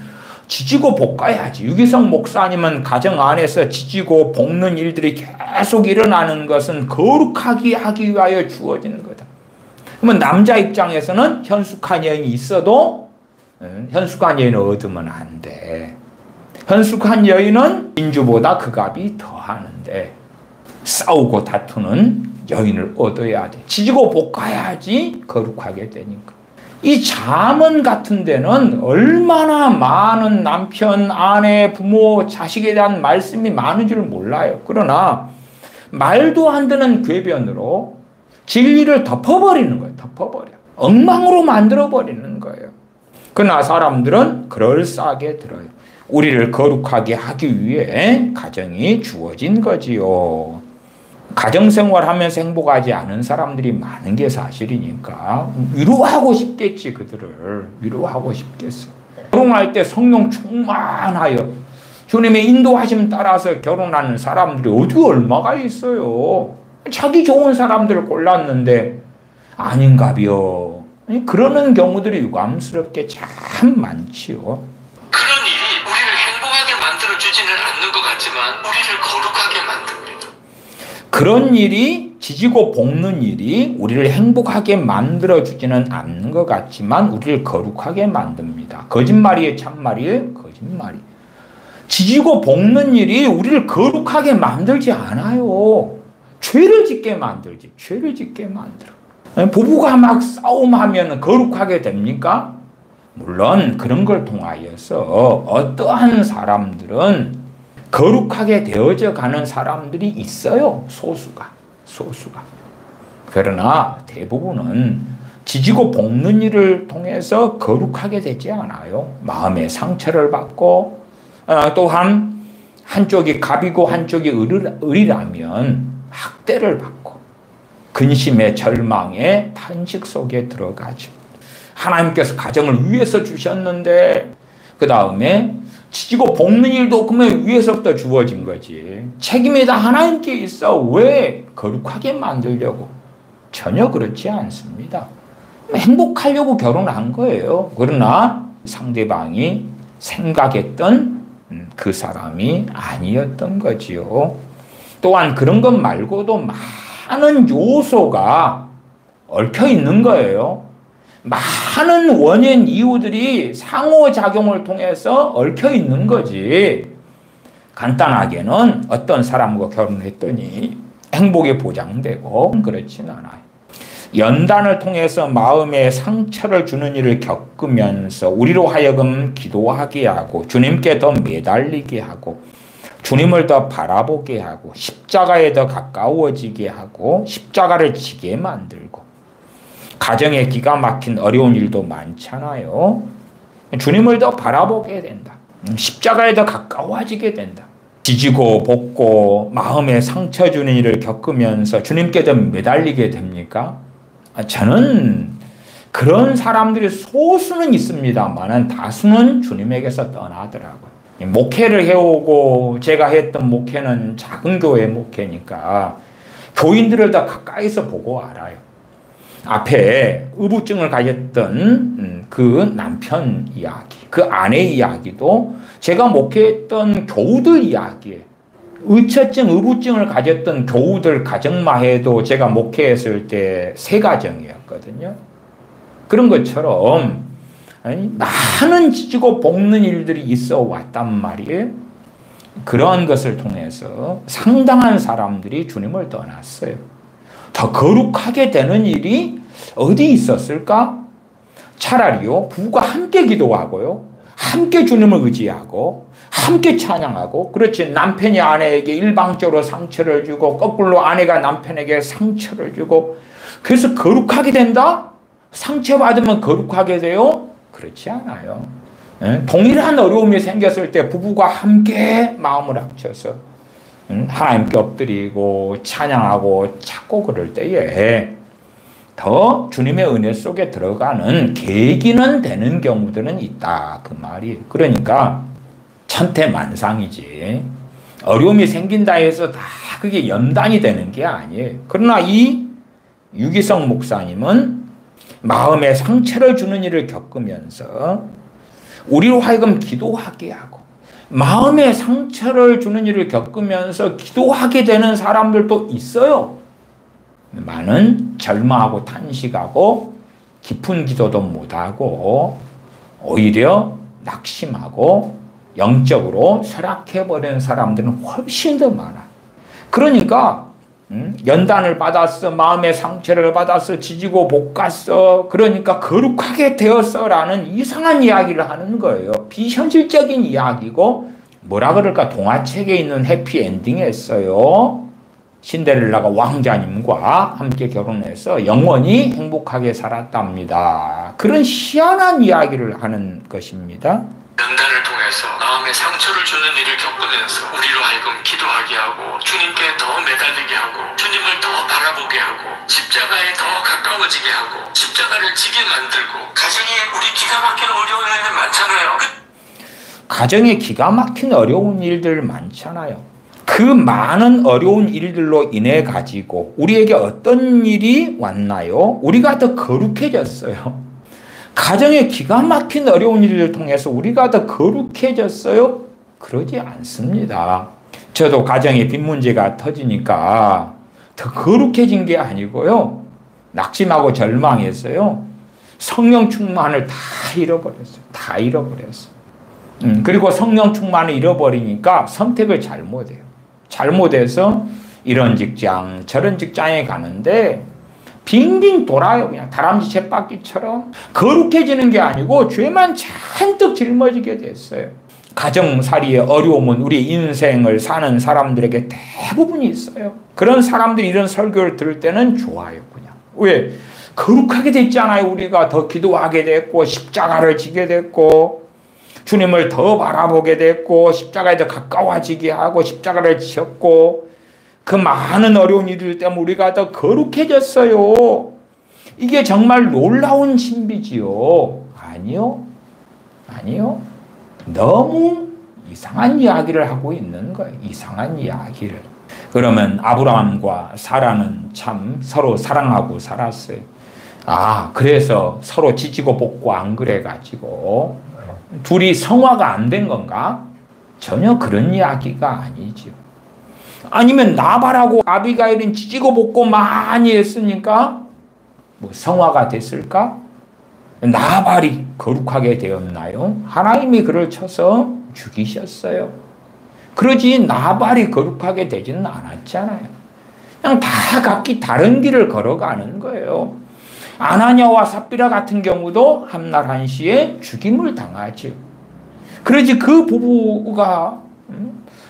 지지고 볶아야지. 유기성 목사님은 가정 안에서 지지고 볶는 일들이 계속 일어나는 것은 거룩하게 하기 위하여 주어지는 거다. 그러면 남자 입장에서는 현숙한 여인이 있어도 현숙한 여인을 얻으면 안 돼. 현숙한 여인은 진주보다 그 값이 더하는데 싸우고 다투는 여인을 얻어야 돼. 지지고 볶아야지 거룩하게 되니까. 이 잠언 같은 데는 얼마나 많은 남편, 아내, 부모, 자식에 대한 말씀이 많은 줄 몰라요. 그러나 말도 안 되는 궤변으로 진리를 덮어버리는 거예요. 덮어버려. 엉망으로 만들어버리는 거예요. 그러나 사람들은 그럴싸하게 들어요. 우리를 거룩하게 하기 위해 가정이 주어진 거지요. 가정생활 하면서 행복하지 않은 사람들이 많은 게 사실이니까 위로하고 싶겠지. 그들을 위로하고 싶겠어. 결혼할 때 성령 충만하여 주님의 인도하심 따라서 결혼하는 사람들이 어디 얼마가 있어요. 자기 좋은 사람들을 골랐는데 아닌가벼. 그러는 경우들이 유감스럽게 참 많지요. 그런 일이 우리를 행복하게 만들어주지는 않는 것 같지만 우리를 거룩하게 만듭니다. 그런 일이 지지고 볶는 일이 우리를 행복하게 만들어주지는 않는 것 같지만 우리를 거룩하게 만듭니다. 거짓말이에요? 참말이에요? 거짓말이. 지지고 볶는 일이 우리를 거룩하게 만들지 않아요. 죄를 짓게 만들지. 죄를 짓게 만들어. 부부가 막 싸움하면 거룩하게 됩니까? 물론 그런 걸 통하여서 어떠한 사람들은 거룩하게 되어져 가는 사람들이 있어요. 소수가. 그러나 대부분은 지지고 볶는 일을 통해서 거룩하게 되지 않아요. 마음의 상처를 받고 또한 한쪽이 갑이고 한쪽이 을이라면 학대를 받고 근심의 절망의 탄식 속에 들어가죠. 하나님께서 가정을 위해서 주셨는데 그 다음에 지지고 볶는 일도 그러면 위에서부터 주어진 거지. 책임이 다 하나님께 있어. 왜 거룩하게 만들려고? 전혀 그렇지 않습니다. 행복하려고 결혼한 거예요. 그러나 상대방이 생각했던 그 사람이 아니었던 거지요. 또한 그런 것 말고도 많은 요소가 얽혀 있는 거예요. 많은 원인 이유들이 상호작용을 통해서 얽혀 있는 거지. 간단하게는 어떤 사람과 결혼했더니 행복이 보장되고 그렇진 않아요. 연단을 통해서 마음에 상처를 주는 일을 겪으면서 우리로 하여금 기도하게 하고 주님께 더 매달리게 하고 주님을 더 바라보게 하고 십자가에 더 가까워지게 하고 십자가를 지게 만들고 가정에 기가 막힌 어려운 일도 많잖아요. 주님을 더 바라보게 된다. 십자가에 더 가까워지게 된다. 지지고 볶고 마음에 상처 주는 일을 겪으면서 주님께 더 매달리게 됩니까? 저는 그런 사람들이 소수는 있습니다만 다수는 주님에게서 떠나더라고요. 목회를 해오고 제가 했던 목회는 작은 교회 목회니까 교인들을 더 가까이서 보고 알아요. 앞에 의부증을 가졌던 그 남편 이야기, 그 아내 이야기도 제가 목회했던 교우들 이야기예요. 의처증, 의부증을 가졌던 교우들 가정만 해도 제가 목회했을 때 3가정이었거든요. 그런 것처럼 많은 지지고 볶는 일들이 있어 왔단 말이에요. 그러한 것을 통해서 상당한 사람들이 주님을 떠났어요. 더 거룩하게 되는 일이 어디 있었을까? 차라리요, 부부가 함께 기도하고요, 함께 주님을 의지하고, 함께 찬양하고, 그렇지, 남편이 아내에게 일방적으로 상처를 주고, 거꾸로 아내가 남편에게 상처를 주고, 그래서 거룩하게 된다? 상처받으면 거룩하게 돼요? 그렇지 않아요. 동일한 어려움이 생겼을 때 부부가 함께 마음을 합쳐서 하나님께 엎드리고 찬양하고 찾고 그럴 때에 더 주님의 은혜 속에 들어가는 계기는 되는 경우들은 있다 그 말이. 그러니까 천태만상이지 어려움이 생긴다 해서 다 그게 연단이 되는 게 아니에요. 그러나 이 유기성 목사님은 마음에 상처를 주는 일을 겪으면서 우리로 하여금 기도하게 하고 마음에 상처를 주는 일을 겪으면서 기도하게 되는 사람들도 있어요. 많은 절망하고 탄식하고 깊은 기도도 못하고 오히려 낙심하고 영적으로 쇠락해버리는 사람들은 훨씬 더 많아. 그러니까 연단을 받았어, 마음의 상처를 받았어, 지지고 볶았어, 그러니까 거룩하게 되었어 라는 이상한 이야기를 하는 거예요. 비현실적인 이야기고 뭐라 그럴까, 동화책에 있는 해피엔딩이었어요. 신데렐라가 왕자님과 함께 결혼해서 영원히 행복하게 살았답니다. 그런 희한한 이야기를 하는 것입니다. 연단을 통해서 마음에 상처를 주는 일을 겪으면서 우리로 하여금 기도하게 하고 주님께 더 매달리게 하고 주님을 더 바라보게 하고 십자가에 더 가까워지게 하고 십자가를 지게 만들고 가정에 우리 기가 막힌 어려운 일들 많잖아요. 가정에 기가 막힌 어려운 일들 많잖아요. 그 많은 어려운 일들로 인해 가지고 우리에게 어떤 일이 왔나요? 우리가 더 거룩해졌어요. 가정에 기가 막힌 어려운 일을 통해서 우리가 더 거룩해졌어요? 그러지 않습니다. 저도 가정에 빚 문제가 터지니까 더 거룩해진 게 아니고요. 낙심하고 절망했어요. 성령 충만을 다 잃어버렸어요. 다 잃어버렸어요. 그리고 성령 충만을 잃어버리니까 선택을 잘못해요. 잘못해서 이런 직장, 저런 직장에 가는데 빙빙 돌아요. 그냥 다람쥐 쳇바퀴처럼. 거룩해지는 게 아니고 죄만 잔뜩 짊어지게 됐어요. 가정살이의 어려움은 우리 인생을 사는 사람들에게 대부분이 있어요. 그런 사람들이 이런 설교를 들을 때는 좋아요. 그냥. 왜? 거룩하게 됐잖아요. 우리가 더 기도하게 됐고 십자가를 지게 됐고 주님을 더 바라보게 됐고 십자가에 더 가까워지게 하고 십자가를 지었고 그 많은 어려운 일들 때문에 우리가 더 거룩해졌어요. 이게 정말 놀라운 신비지요. 아니요. 아니요. 너무 이상한 이야기를 하고 있는 거예요. 이상한 이야기를. 그러면 아브라함과 사라는 참 서로 사랑하고 살았어요. 아, 그래서 서로 지지고 볶고 안 그래가지고 둘이 성화가 안 된 건가? 전혀 그런 이야기가 아니죠. 아니면 나발하고 아비가일은 지지고 볶고 많이 했으니까 뭐 성화가 됐을까? 나발이 거룩하게 되었나요? 하나님이 그를 쳐서 죽이셨어요. 그러지 나발이 거룩하게 되지는 않았잖아요. 그냥 다 각기 다른 길을 걸어가는 거예요. 아나니아와 삽비라 같은 경우도 한날 한시에 죽임을 당하죠. 그러지 그 부부가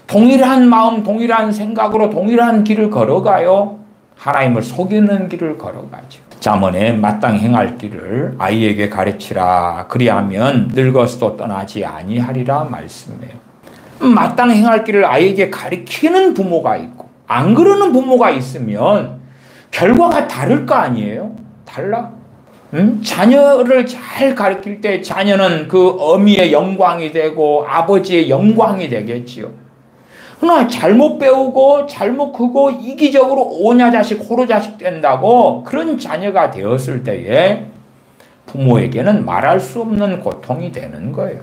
동일한 마음, 동일한 생각으로 동일한 길을 걸어가요. 하나님을 속이는 길을 걸어가죠. 잠언에 마땅히 행할 길을 아이에게 가르치라. 그리하면 늙어서도 떠나지 아니하리라 말씀해요. 마땅히 행할 길을 아이에게 가르치는 부모가 있고 안 그러는 부모가 있으면 결과가 다를 거 아니에요? 달라. 자녀를 잘 가르칠 때 자녀는 그 어미의 영광이 되고 아버지의 영광이 되겠지요. 그러나 잘못 배우고 잘못 크고 이기적으로 오냐자식 호로자식 된다고 그런 자녀가 되었을 때에 부모에게는 말할 수 없는 고통이 되는 거예요.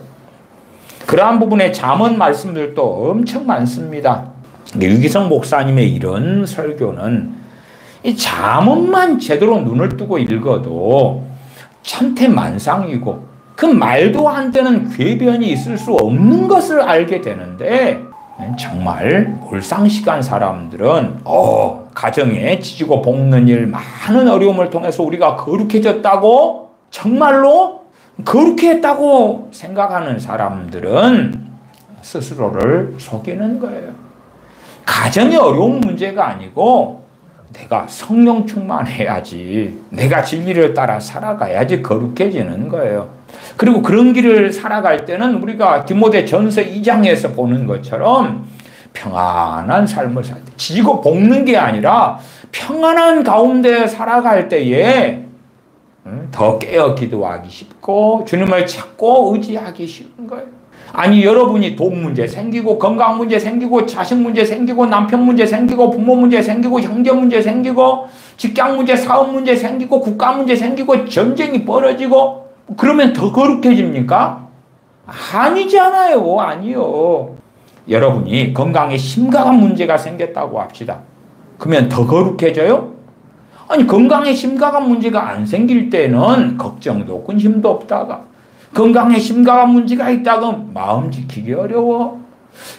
그러한 부분에 잠언 말씀들도 엄청 많습니다. 유기성 목사님의 이런 설교는 이 잠언만 제대로 눈을 뜨고 읽어도 천태만상이고 그 말도 안 되는 궤변이 있을 수 없는 것을 알게 되는데 정말 몰상식한 사람들은 가정에 지지고 볶는 일 많은 어려움을 통해서 우리가 거룩해졌다고 정말로 그렇게 했다고 생각하는 사람들은 스스로를 속이는 거예요. 가정의 어려운 문제가 아니고 내가 성령 충만해야지, 내가 진리를 따라 살아가야지 거룩해지는 거예요. 그리고 그런 길을 살아갈 때는 우리가 디모데전서 2장에서 보는 것처럼 평안한 삶을 살 때, 지지고 볶는 게 아니라 평안한 가운데 살아갈 때에 더 깨어 기도하기 쉽고 주님을 찾고 의지하기 쉬운 거예요. 아니 여러분이 돈 문제 생기고 건강 문제 생기고 자식 문제 생기고 남편 문제 생기고 부모 문제 생기고 형제 문제 생기고 직장 문제 사업 문제 생기고 국가 문제 생기고 전쟁이 벌어지고 그러면 더 거룩해집니까? 아니잖아요. 아니요. 여러분이 건강에 심각한 문제가 생겼다고 합시다. 그러면 더 거룩해져요? 아니 건강에 심각한 문제가 안 생길 때는 걱정도 없고 힘도 없다가 건강에 심각한 문제가 있다가 마음 지키기 어려워.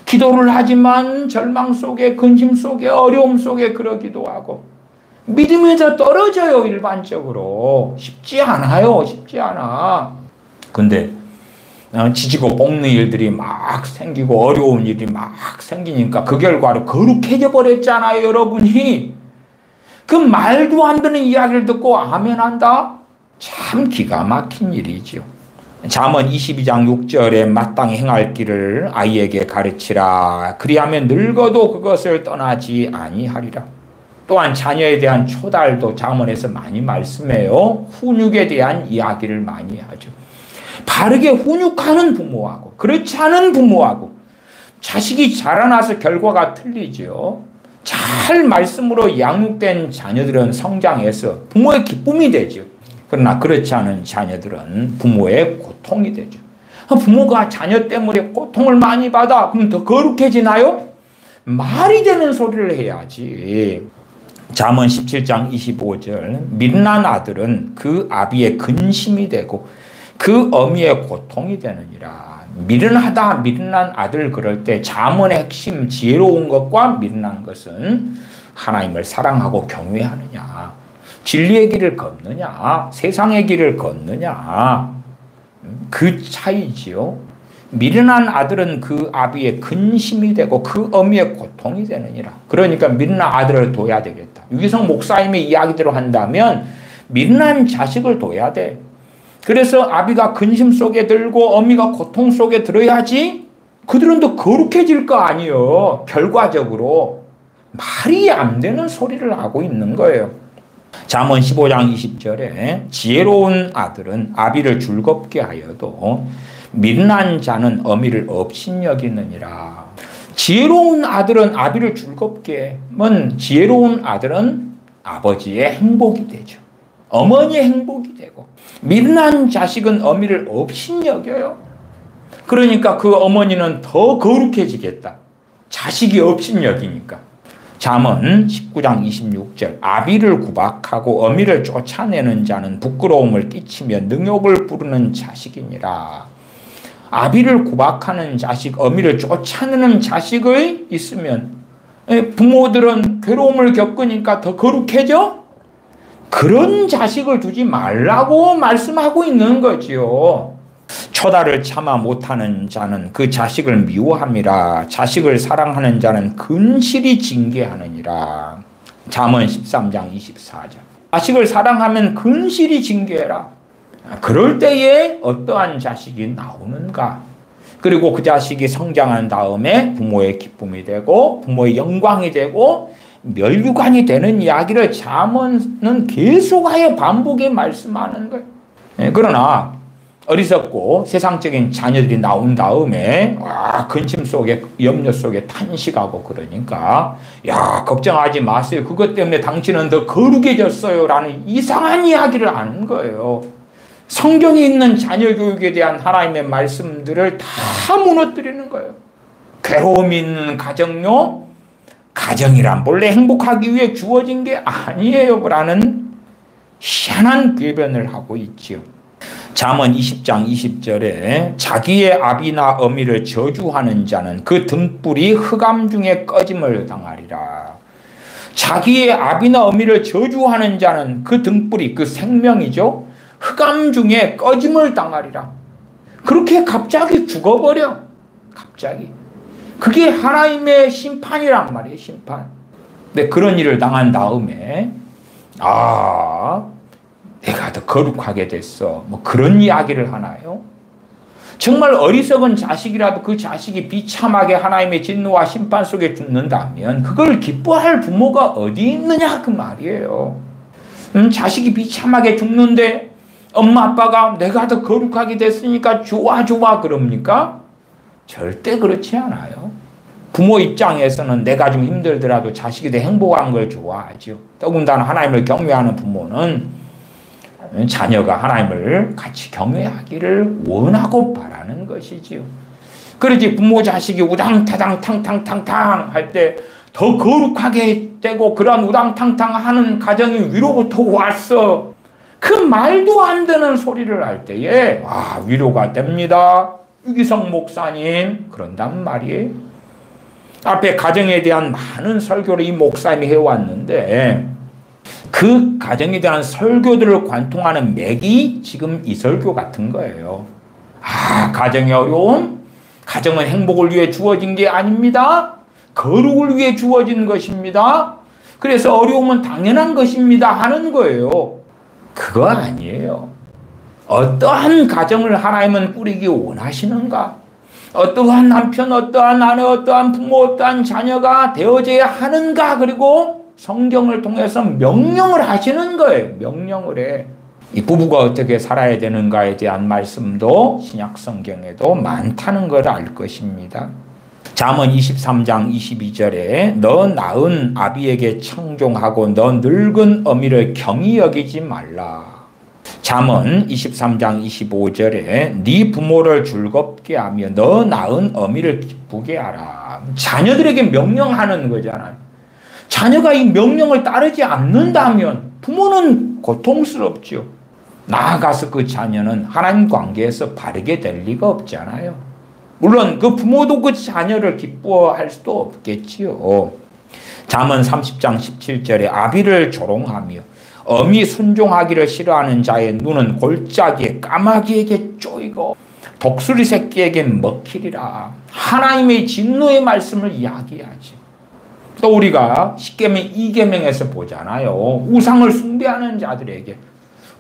기도를 하지만 절망 속에 근심 속에 어려움 속에 그러기도 하고 믿음에서 떨어져요. 일반적으로 쉽지 않아요. 쉽지 않아. 근데 지지고 볶는 일들이 막 생기고 어려운 일이 막 생기니까 그 결과로 거룩해져 버렸잖아요. 여러분이. 그 말도 안 되는 이야기를 듣고 아멘 한다? 참 기가 막힌 일이죠. 잠언 22장 6절에 마땅히 행할 길을 아이에게 가르치라. 그리하면 늙어도 그것을 떠나지 아니하리라. 또한 자녀에 대한 초달도 잠언에서 많이 말씀해요. 훈육에 대한 이야기를 많이 하죠. 바르게 훈육하는 부모하고 그렇지 않은 부모하고 자식이 자라나서 결과가 틀리죠. 잘 말씀으로 양육된 자녀들은 성장해서 부모의 기쁨이 되죠. 그러나 그렇지 않은 자녀들은 부모의 고통이 되죠. 부모가 자녀 때문에 고통을 많이 받아. 그럼 더 거룩해지나요? 말이 되는 소리를 해야지. 잠언 17장 25절 미련한 아들은 그 아비의 근심이 되고 그 어미의 고통이 되느니라. 미련하다, 미련한 아들 그럴 때 잠언의 핵심 지혜로운 것과 미련한 것은 하나님을 사랑하고 경외하느냐, 진리의 길을 걷느냐, 세상의 길을 걷느냐, 그 차이지요. 미련한 아들은 그 아비의 근심이 되고 그 어미의 고통이 되느니라. 그러니까 미련한 아들을 둬야 되겠다. 유기성 목사님의 이야기대로 한다면 미련한 자식을 둬야 돼. 그래서 아비가 근심 속에 들고 어미가 고통 속에 들어야지 그들은 더 거룩해질 거 아니에요. 결과적으로 말이 안 되는 소리를 하고 있는 거예요. 잠언 15장 20절에 지혜로운 아들은 아비를 즐겁게 하여도 미련한 자는 어미를 업신여기느니라. 지혜로운 아들은 아비를 즐겁게 하면 지혜로운 아들은 아버지의 행복이 되죠. 어머니의 행복이 되고 미련한 자식은 어미를 업신여겨요. 그러니까 그 어머니는 더 거룩해지겠다. 자식이 업신여기니까. 잠언 19장 26절 아비를 구박하고 어미를 쫓아내는 자는 부끄러움을 끼치며 능욕을 부르는 자식이니라. 아비를 구박하는 자식, 어미를 쫓아내는 자식이 있으면 부모들은 괴로움을 겪으니까 더 거룩해져? 그런 자식을 두지 말라고 말씀하고 있는 거지요. 초다를 참아 못하는 자는 그 자식을 미워함이라. 자식을 사랑하는 자는 근실히 징계하느니라. 잠언 13장 24절 자식을 사랑하면 근실히 징계해라. 그럴 때에 어떠한 자식이 나오는가? 그리고 그 자식이 성장한 다음에 부모의 기쁨이 되고 부모의 영광이 되고 멸류관이 되는 이야기를 잠언은 계속하여 반복해 말씀하는 거예요. 그러나 어리석고 세상적인 자녀들이 나온 다음에 근심 속에 염려 속에 탄식하고 그러니까 야 걱정하지 마세요. 그것 때문에 당신은 더 거룩해졌어요 라는 이상한 이야기를 하는 거예요. 성경에 있는 자녀 교육에 대한 하나님의 말씀들을 다 무너뜨리는 거예요. 괴로움이 있는 가정요? 가정이란 본래 행복하기 위해 주어진 게 아니에요 라는 희한한 궤변을 하고 있지요. 잠언 20장 20절에 자기의 아비나 어미를 저주하는 자는 그 등불이 흑암 중에 꺼짐을 당하리라. 자기의 아비나 어미를 저주하는 자는 그 등불이 그 생명이죠. 흑암 중에 꺼짐을 당하리라. 그렇게 갑자기 죽어버려. 갑자기. 그게 하나님의 심판이란 말이에요. 심판. 근데 그런 일을 당한 다음에 내가 더 거룩하게 됐어. 뭐 그런 이야기를 하나요? 정말 어리석은 자식이라도 그 자식이 비참하게 하나님의 진노와 심판 속에 죽는다면 그걸 기뻐할 부모가 어디 있느냐 그 말이에요. 자식이 비참하게 죽는데 엄마 아빠가 내가 더 거룩하게 됐으니까 좋아 그럽니까? 절대 그렇지 않아요. 부모 입장에서는 내가 좀 힘들더라도 자식이 더 행복한 걸 좋아하죠. 더군다나 하나님을 경외하는 부모는 자녀가 하나님을 같이 경외하기를 원하고 바라는 것이지요. 그러지 부모 자식이 우당타당 탕탕탕탕 할 때 더 거룩하게 되고 그런 우당탕탕 하는 가정이 위로부터 왔어. 그 말도 안 되는 소리를 할 때에 위로가 됩니다. 유기성 목사님 그런단 말이에요. 앞에 가정에 대한 많은 설교를 이 목사님이 해왔는데 그 가정에 대한 설교들을 관통하는 맥이 지금 이 설교 같은 거예요. 가정이 어려움? 가정은 행복을 위해 주어진 게 아닙니다. 거룩을 위해 주어진 것입니다. 그래서 어려움은 당연한 것입니다 하는 거예요. 그거 아니에요. 어떠한 가정을 하나님은 꾸리기 원하시는가? 어떠한 남편, 어떠한 아내, 어떠한 부모, 어떠한 자녀가 되어져야 하는가? 그리고 성경을 통해서 명령을 하시는 거예요. 명령을 해. 이 부부가 어떻게 살아야 되는가에 대한 말씀도 신약 성경에도 많다는 걸 알 것입니다. 잠언 23장 22절에 너 낳은 아비에게 청종하고 너 늙은 어미를 경히 여기지 말라. 잠언 23장 25절에 네 부모를 즐겁게 하며 너 낳은 어미를 기쁘게 하라. 자녀들에게 명령하는 거잖아요. 자녀가 이 명령을 따르지 않는다면 부모는 고통스럽죠. 나아가서 그 자녀는 하나님 관계에서 바르게 될 리가 없잖아요. 물론 그 부모도 그 자녀를 기뻐할 수도 없겠지요. 잠언 30장 17절에 아비를 조롱하며 어미 순종하기를 싫어하는 자의 눈은 골짜기에 까마귀에게 쪼이고 독수리 새끼에겐 먹히리라. 하나님의 진노의 말씀을 이야기하지. 또 우리가 10계명 2계명에서 보잖아요. 우상을 숭배하는 자들에게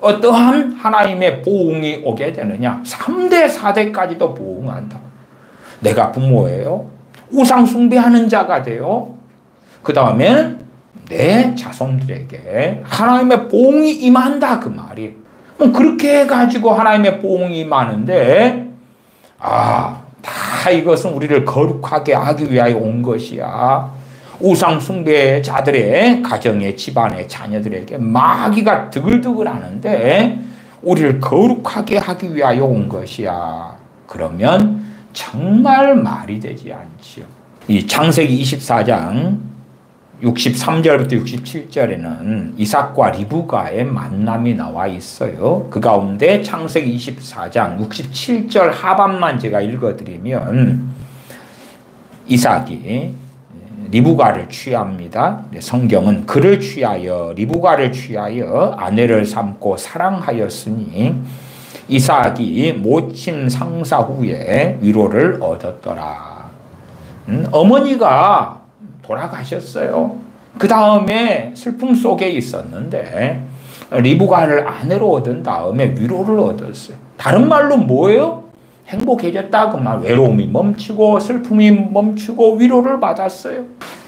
어떠한 하나님의 보응이 오게 되느냐. 3대 4대까지도 보응한다. 내가 부모예요. 우상 숭배하는 자가 돼요. 그 다음에 내 자손들에게 하나님의 보응이 임한다 그 말이. 그렇게 해가지고 하나님의 보응이 임하는데 다 이것은 우리를 거룩하게 하기 위하여 온 것이야. 우상 숭배자들의 가정의 집안의 자녀들에게 마귀가 드글드글 하는데 우리를 거룩하게 하기 위하여 온 것이야. 그러면 정말 말이 되지 않지요. 이 창세기 24장 63절부터 67절에는 이삭과 리브가의 만남이 나와 있어요. 그 가운데 창세기 24장 67절 하반만 제가 읽어드리면 이삭이 리브가를 취합니다. 성경은 그를 취하여 리브가를 취하여 아내를 삼고 사랑하였으니 이삭이 모친 상사 후에 위로를 얻었더라. 어머니가 돌아가셨어요. 그 다음에 슬픔 속에 있었는데 리브가를 아내로 얻은 다음에 위로를 얻었어요. 다른 말로 뭐예요? 행복해졌다 그 말. 외로움이 멈추고 슬픔이 멈추고 위로를 받았어요.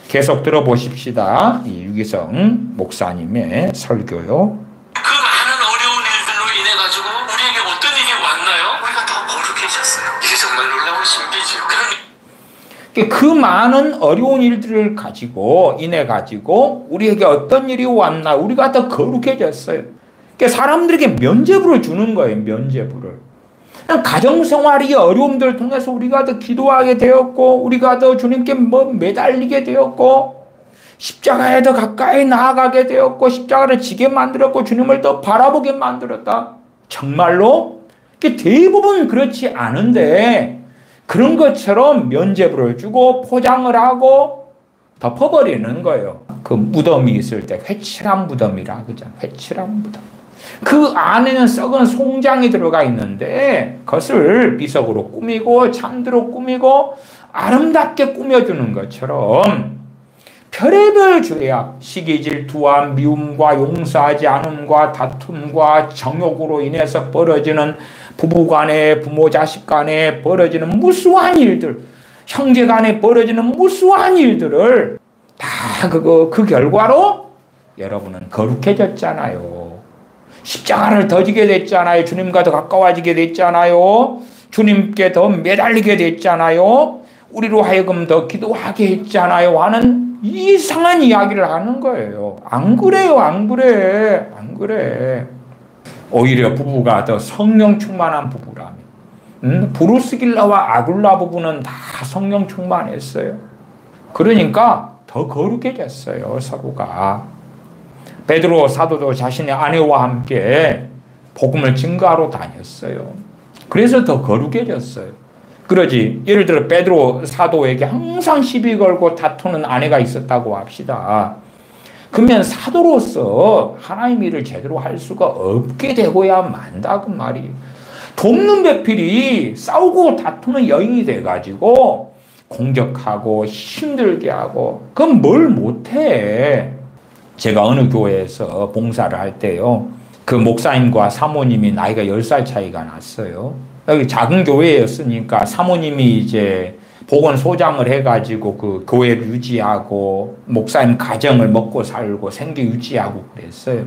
계속 들어보십시다. 이 유기성 목사님의 설교요. 그 많은 어려운 일들로 인해 가지고 우리에게 어떤 일이 왔나요? 우리가 더 거룩해졌어요. 이게 정말 놀라운 신비지요. 그 많은 어려운 일들을 가지고 인해 가지고 우리에게 어떤 일이 왔나? 우리가 더 거룩해졌어요. 사람들에게 면죄부를 주는 거예요. 면죄부를. 가정생활이 어려움들을 통해서 우리가 더 기도하게 되었고 우리가 더 주님께 매달리게 되었고 십자가에 더 가까이 나아가게 되었고 십자가를 지게 만들었고 주님을 더 바라보게 만들었다. 정말로 대부분 그렇지 않은데 그런 것처럼 면죄부를 주고 포장을 하고 덮어버리는 거예요. 그 무덤이 있을 때 회칠한 무덤이라 그러잖아요. 회칠한 무덤. 그 안에는 썩은 송장이 들어가 있는데 그것을 비석으로 꾸미고 잔디로 꾸미고 아름답게 꾸며주는 것처럼 별의별 죄악, 시기 질투와 미움과 용서하지 않음과 다툼과 정욕으로 인해서 벌어지는 부부간에 부모 자식 간에 벌어지는 무수한 일들, 형제 간에 벌어지는 무수한 일들을 다 그 결과로 여러분은 거룩해졌잖아요. 십자가를 더 지게 됐잖아요. 주님과 더 가까워지게 됐잖아요. 주님께 더 매달리게 됐잖아요. 우리로 하여금 더 기도하게 했잖아요. 하는 이상한 이야기를 하는 거예요. 안 그래요. 안 그래. 안 그래. 오히려 부부가 더 성령 충만한 부부라면 브루스길라와 아굴라 부부는 다 성령 충만했어요. 그러니까 더 거룩해졌어요. 서로가. 베드로 사도도 자신의 아내와 함께 복음을 증거하러 다녔어요. 그래서 더 거룩해졌어요. 그러지 예를 들어 베드로 사도에게 항상 시비 걸고 다투는 아내가 있었다고 합시다. 그러면 사도로서 하나님 일을 제대로 할 수가 없게 되고야 만다 그 말이에요. 돕는 배필이 싸우고 다투는 여인이 돼가지고 공격하고 힘들게 하고 그건 뭘 못해. 제가 어느 교회에서 봉사를 할 때요. 그 목사님과 사모님이 나이가 10살 차이가 났어요. 여기 작은 교회였으니까 사모님이 이제 보건소장을 해가지고 그 교회를 유지하고 목사님 가정을 먹고 살고 생계 유지하고 그랬어요.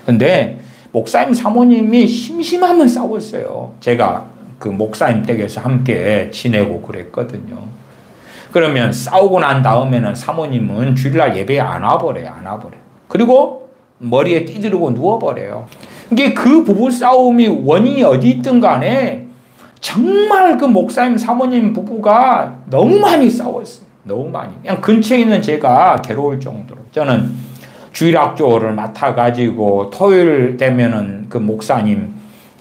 근데 목사님 사모님이 심심하면 싸웠어요. 제가 그 목사님 댁에서 함께 지내고 그랬거든요. 그러면 싸우고 난 다음에는 사모님은 주일날 예배에 안 와버려요. 안 와버려요. 그리고 머리에 띠들고 누워버려요. 이게 그 부부 싸움이 원인이 어디 있든 간에 정말 그 목사님 사모님 부부가 너무 많이 싸웠어요. 너무 많이. 그냥 근처에 있는 제가 괴로울 정도로. 저는 주일학교를 맡아가지고 토요일 되면은 그 목사님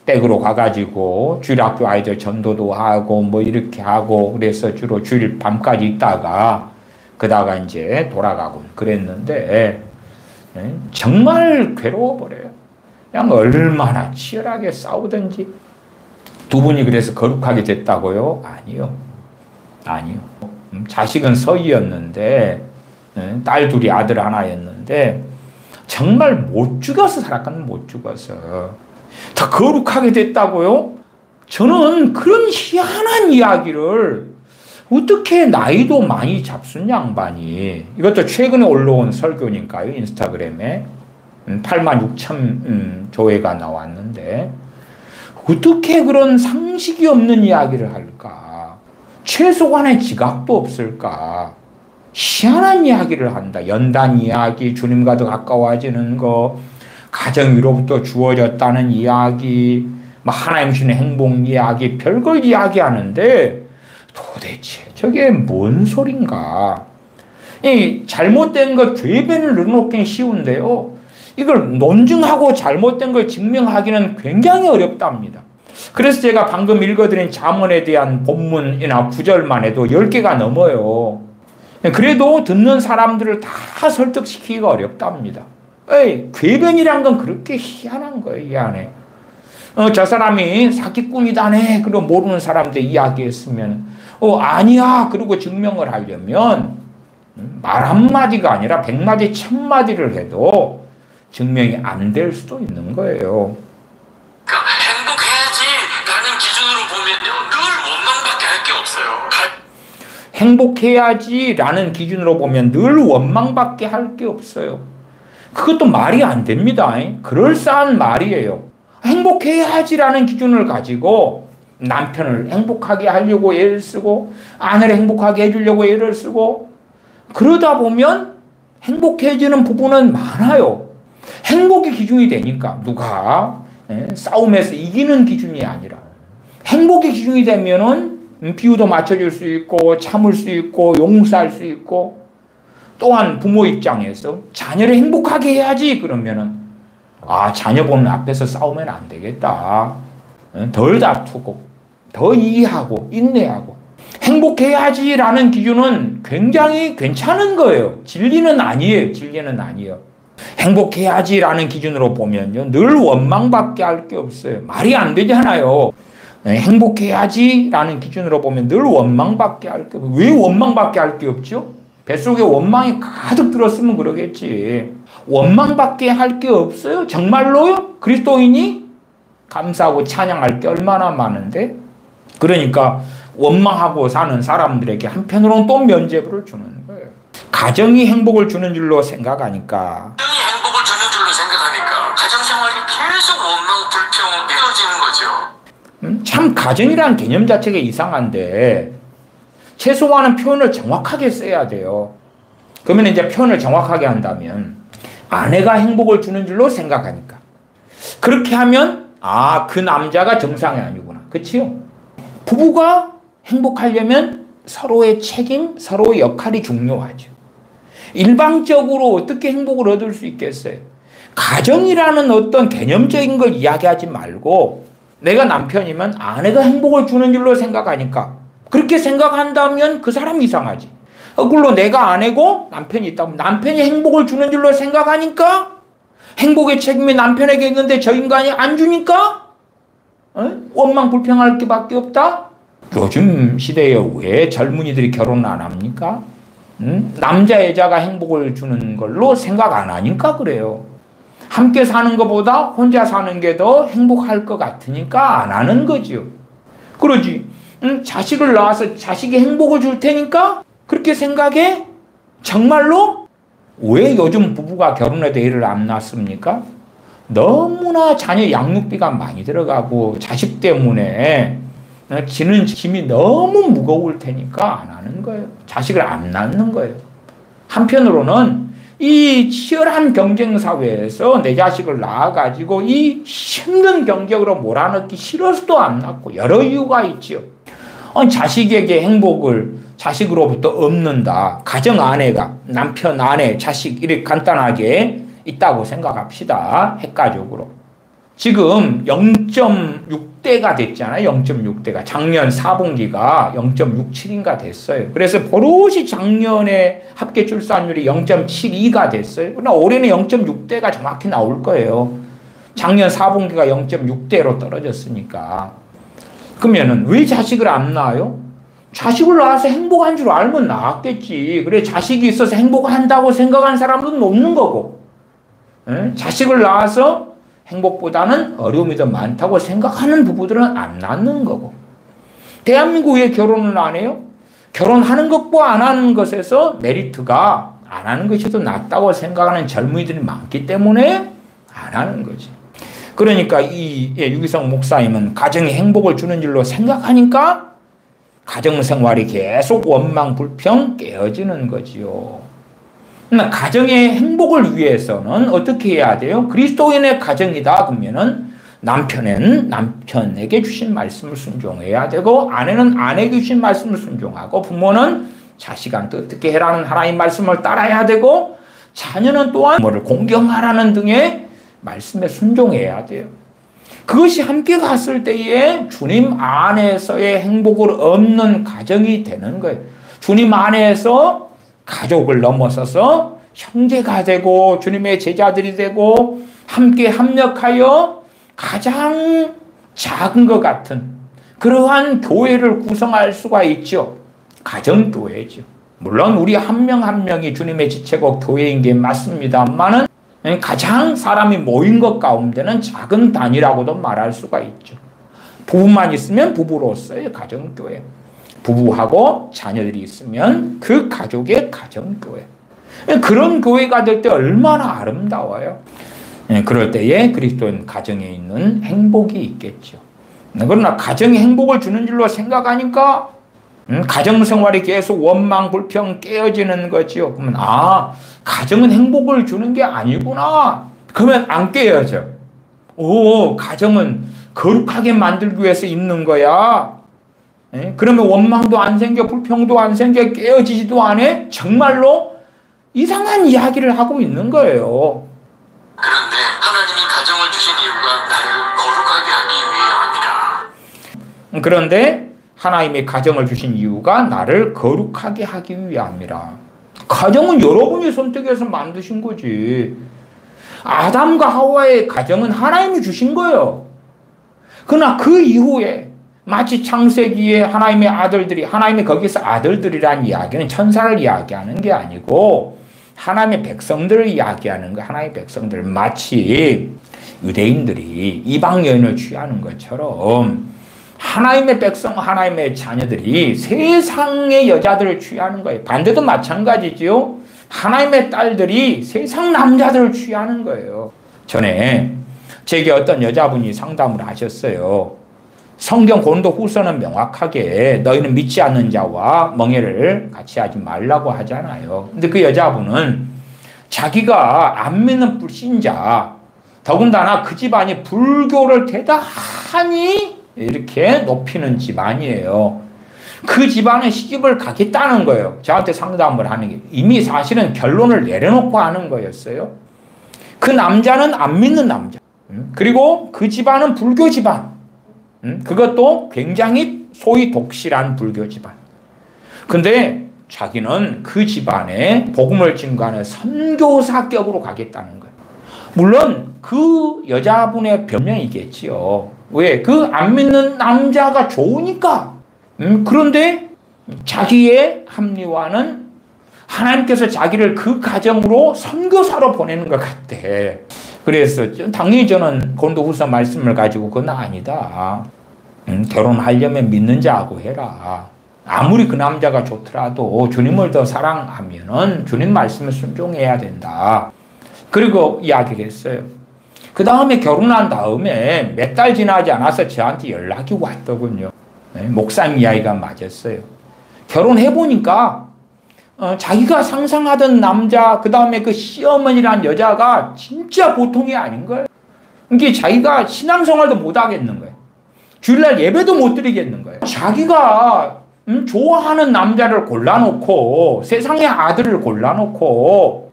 댁으로 가가지고 주일학교 아이들 전도도 하고 뭐 이렇게 하고 그래서 주로 주일 밤까지 있다가 그다가 이제 돌아가고 그랬는데 정말 괴로워버려요. 그냥 얼마나 치열하게 싸우든지 두 분이 그래서 거룩하게 됐다고요? 아니요. 아니요. 자식은 서이였는데, 딸 둘이 아들 하나였는데, 정말 못 죽어서 살았거든, 못 죽어서. 더 거룩하게 됐다고요? 저는 그런 희한한 이야기를 어떻게 나이도 많이 잡순 양반이, 이것도 최근에 올라온 설교니까요, 인스타그램에. 86,000 조회가 나왔는데, 어떻게 그런 상식이 없는 이야기를 할까? 최소한의 지각도 없을까? 희한한 이야기를 한다. 연단 이야기, 주님과 더 가까워지는 거, 가정 위로부터 주어졌다는 이야기, 하나님 주시는 행복 이야기, 별걸 이야기하는데 도대체 저게 뭔 소린가? 이 잘못된 것 궤변을 넣어놓기는 쉬운데요. 이걸 논증하고 잘못된 걸 증명하기는 굉장히 어렵답니다. 그래서 제가 방금 읽어드린 잠언에 대한 본문이나 구절만 해도 10개가 넘어요. 그래도 듣는 사람들을 다 설득시키기가 어렵답니다. 궤변이란 건 그렇게 희한한 거예요, 희한해. 저 사람이 사기꾼이다네. 그리고 모르는 사람들 이야기했으면, 아니야. 그리고 증명을 하려면, 말 한마디가 아니라 100마디, 1000마디를 해도 증명이 안 될 수도 있는 거예요. 행복해야지라는 기준으로 보면요, 늘 원망밖에 할 게 없어요. 행복해야지라는 기준으로 보면 늘 원망밖에 할 게 없어요. 그것도 말이 안 됩니다. 그럴싸한 말이에요. 행복해야지라는 기준을 가지고 남편을 행복하게 하려고 애를 쓰고 아내를 행복하게 해주려고 애를 쓰고 그러다 보면 행복해지는 부분은 많아요. 행복이 기준이 되니까 누가 싸움에서 이기는 기준이 아니라 행복이 기준이 되면은 비유도 맞춰줄 수 있고 참을 수 있고 용서할 수 있고 또한 부모 입장에서 자녀를 행복하게 해야지 그러면은 자녀 보는 앞에서 싸우면 안 되겠다. 덜 다투고 더 이해하고 인내하고 행복해야지라는 기준은 굉장히 괜찮은 거예요. 진리는 아니에요. 진리는 아니에요. 행복해야지라는 기준으로 보면요. 늘 원망밖에 할 게 없어요. 말이 안 되잖아요. 행복해야지라는 기준으로 보면 늘 원망밖에 할 게 없어요. 왜 원망밖에 할 게 없죠? 뱃속에 원망이 가득 들었으면 그러겠지. 원망밖에 할 게 없어요? 정말로요? 그리스도인이 감사하고 찬양할 게 얼마나 많은데? 그러니까 원망하고 사는 사람들에게 한편으로는 또 면죄부를 주는 거예요. 가정이 행복을 주는 줄로 생각하니까. 가정이 행복을 주는 줄로 생각하니까 가정생활이 계속 원망, 불평 이어지는 거죠. 참 가정이라는 개념 자체가 이상한데 최소한은 표현을 정확하게 써야 돼요. 그러면 이제 표현을 정확하게 한다면 아내가 행복을 주는 줄로 생각하니까 그렇게 하면 그 남자가 정상이 아니구나. 그치요? 부부가 행복하려면 서로의 책임, 서로의 역할이 중요하죠. 일방적으로 어떻게 행복을 얻을 수 있겠어요? 가정이라는 어떤 개념적인 걸 이야기하지 말고 내가 남편이면 아내가 행복을 주는 줄로 생각하니까 그렇게 생각한다면 그 사람이 이상하지. 물론 내가 아내고 남편이 있다면 남편이 행복을 주는 줄로 생각하니까 행복의 책임이 남편에게 있는데 저 인간이 안 주니까 원망 불평할 게 밖에 없다? 요즘 시대에 왜 젊은이들이 결혼 안 합니까? 남자 여자가 행복을 주는 걸로 생각 안 하니까 그래요. 함께 사는 것보다 혼자 사는 게 더 행복할 것 같으니까 안 하는 거지요. 그러지. 자식을 낳아서 자식이 행복을 줄 테니까 그렇게 생각해? 정말로? 왜 요즘 부부가 결혼해도 애를 안 낳습니까? 너무나 자녀 양육비가 많이 들어가고 자식 때문에 지는 짐이 너무 무거울 테니까 안 하는 거예요. 자식을 안 낳는 거예요. 한편으로는 이 치열한 경쟁 사회에서 내 자식을 낳아가지고 이 힘든 경쟁으로 몰아넣기 싫어서도 안 낳고 여러 이유가 있죠. 자식에게 행복을 자식으로부터 얻는다. 가정 안에가 남편, 아내, 자식 이렇게 간단하게 있다고 생각합시다. 핵가족으로. 지금 0.6대가 됐잖아요. 0.6대가. 작년 4분기가 0.67인가 됐어요. 그래서 버릇이 작년에 합계 출산율이 0.72가 됐어요. 그러나 올해는 0.6대가 정확히 나올 거예요. 작년 4분기가 0.6대로 떨어졌으니까. 그러면은 왜 자식을 안 낳아요? 자식을 낳아서 행복한 줄 알면 낳았겠지. 그래, 자식이 있어서 행복한다고 생각하는 사람은 없는 거고, 자식을 낳아서 행복보다는 어려움이 더 많다고 생각하는 부부들은 안 낳는 거고. 대한민국 왜 결혼을 안 해요? 결혼하는 것과 안 하는 것에서 메리트가 안 하는 것이 더 낫다고 생각하는 젊은이들이 많기 때문에 안 하는 거지. 그러니까 이 유기성 목사님은 가정에 행복을 주는 줄로 생각하니까 가정생활이 계속 원망, 불평, 깨어지는 거지요. 가정의 행복을 위해서는 어떻게 해야 돼요? 그리스도인의 가정이다 그러면은 남편은 남편에게 주신 말씀을 순종해야 되고, 아내는 아내에게 주신 말씀을 순종하고, 부모는 자식한테 어떻게 해라는 하나님 말씀을 따라야 되고, 자녀는 또한 부모를 공경하라는 등의 말씀에 순종해야 돼요. 그것이 함께 갔을 때에 주님 안에서의 행복을 얻는 가정이 되는 거예요. 주님 안에서 가족을 넘어서서 형제가 되고 주님의 제자들이 되고 함께 합력하여 가장 작은 것 같은 그러한 교회를 구성할 수가 있죠. 가정교회죠. 물론 우리 한 명 한 명이 주님의 지체고 교회인 게 맞습니다만은 가장 사람이 모인 것 가운데는 작은 단위라고도 말할 수가 있죠. 부부만 있으면 부부로서의 가정교회, 부부하고 자녀들이 있으면 그 가족의 가정교회. 그런 교회가 될 때 얼마나 아름다워요. 그럴 때에 그리스도인 가정에 있는 행복이 있겠죠. 그러나 가정에 행복을 주는 줄로 생각하니까 가정생활이 계속 원망, 불평, 깨어지는 거지요. 그러면 가정은 행복을 주는 게 아니구나. 그러면 안 깨어져. 가정은 거룩하게 만들기 위해서 있는 거야. 그러면 원망도 안 생겨, 불평도 안 생겨, 깨어지지도 않아. 정말로 이상한 이야기를 하고 있는 거예요. 그런데 하나님이 가정을 주신 이유가 나를 거룩하게 하기 위함이라. 그런데 하나님이 가정을 주신 이유가 나를 거룩하게 하기 위함이라. 가정은 여러분이 선택해서 만드신 거지. 아담과 하와의 가정은 하나님이 주신 거예요. 그러나 그 이후에 마치 창세기에 하나님의 아들들이, 하나님이 거기서 아들들이란 이야기는 천사를 이야기하는 게 아니고 하나님의 백성들을 이야기하는 거. 하나님의 백성들, 마치 유대인들이 이방 여인을 취하는 것처럼 하나님의 백성, 하나님의 자녀들이 세상의 여자들을 취하는 거예요. 반대도 마찬가지지요. 하나님의 딸들이 세상 남자들을 취하는 거예요. 전에 제게 어떤 여자분이 상담을 하셨어요. 성경 고린도 후서는 명확하게 너희는 믿지 않는 자와 멍해를 같이 하지 말라고 하잖아요. 근데 그 여자분은 자기가 안 믿는 불신자, 더군다나 그 집안이 불교를 대단히 이렇게 높이는 집안이에요. 그 집안에 시집을 가겠다는 거예요. 저한테 상담을 하는 게 이미 사실은 결론을 내려놓고 하는 거였어요. 그 남자는 안 믿는 남자. 그리고 그 집안은 불교 집안. 그것도 굉장히 소위 독실한 불교 집안. 근데 자기는 그 집안에 복음을 증거하는 선교사격으로 가겠다는 거예요. 물론 그 여자분의 변명이겠지요. 왜? 그 안 믿는 남자가 좋으니까. 그런데 자기의 합리화는 하나님께서 자기를 그 가정으로 선교사로 보내는 것 같대. 그래서 당연히 저는 고린도후서 말씀을 가지고 그건 아니다. 결혼하려면 믿는 자하고 해라. 아무리 그 남자가 좋더라도 주님을 더 사랑하면은 주님 말씀에 순종해야 된다. 그리고 이야기를 했어요. 그 다음에 결혼한 다음에 몇 달 지나지 않아서 저한테 연락이 왔더군요. 목사님 이야기가 맞았어요. 결혼해보니까 자기가 상상하던 남자, 그 다음에 그 시어머니란 여자가 진짜 보통이 아닌 거예요. 이게 자기가 신앙생활도 못 하겠는 거예요. 주일날 예배도 못 드리겠는 거예요. 자기가 좋아하는 남자를 골라놓고 세상의 아들을 골라놓고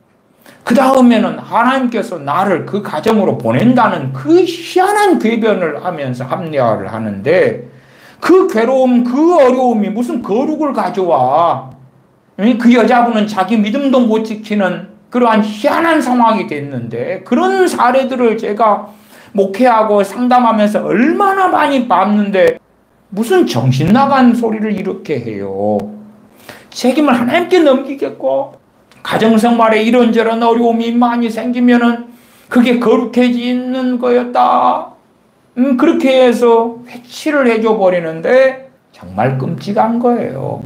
그 다음에는 하나님께서 나를 그 가정으로 보낸다는 그 희한한 궤변을 하면서 합리화를 하는데 그 괴로움, 그 어려움이 무슨 거룩을 가져와. 그 여자분은 자기 믿음도 못 지키는 그러한 희한한 상황이 됐는데 그런 사례들을 제가 목회하고 상담하면서 얼마나 많이 봤는데 무슨 정신 나간 소리를 이렇게 해요. 책임을 하나님께 넘기겠고, 가정생활에 이런저런 어려움이 많이 생기면은 그게 거룩해지는 거였다. 그렇게 해서 회치를 해줘 버리는데 정말 끔찍한 거예요.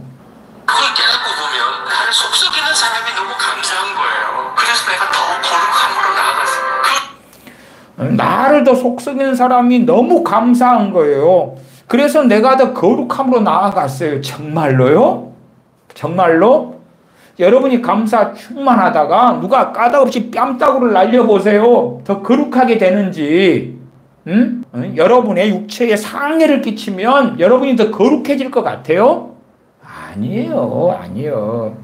그걸 깨닫고 보면 나를 속썩이는 사람이 너무 감사한 거예요. 그래서 내가 더 거룩함으로 나아갔어요. 나를 더 속썩이는 사람이 너무 감사한 거예요. 그래서 내가 더 거룩함으로 나아갔어요. 정말로요? 정말로? 여러분이 감사 충만하다가 누가 까닭없이 뺨따구를 날려보세요. 더 거룩하게 되는지. 여러분의 육체에 상해를 끼치면 여러분이 더 거룩해질 것 같아요? 아니에요. 아니에요.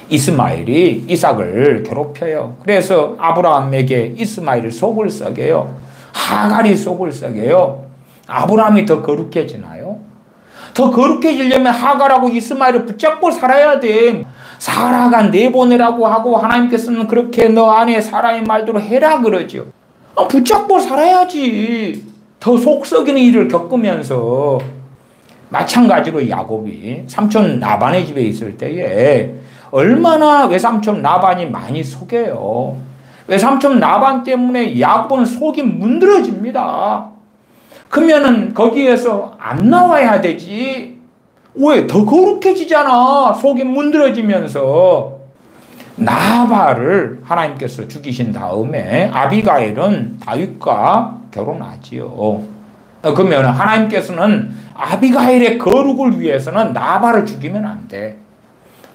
이스마엘이 이삭을 괴롭혀요. 그래서 아브라함에게 이스마엘이 속을 썩여요. 하갈이 속을 썩여요. 아브라함이 더 거룩해지나요? 더 거룩해지려면 하갈하고 이스마엘을 붙잡고 살아야 돼. 사라가 내보내라고 하고 하나님께서는 그렇게 너 안에 사라의 말대로 해라 그러죠. 붙잡고 살아야지. 더 속썩이는 일을 겪으면서. 마찬가지로 야곱이 삼촌 라반의 집에 있을 때에 얼마나 외삼촌 라반이 많이 속여요. 외삼촌 라반 때문에 야곱은 속이 문드러집니다. 그러면은 거기에서 안 나와야 되지. 왜? 더 거룩해지잖아. 속이 문드러지면서. 나발을 하나님께서 죽이신 다음에 아비가일은 다윗과 결혼하지요. 그러면 하나님께서는 아비가일의 거룩을 위해서는 나발을 죽이면 안 돼.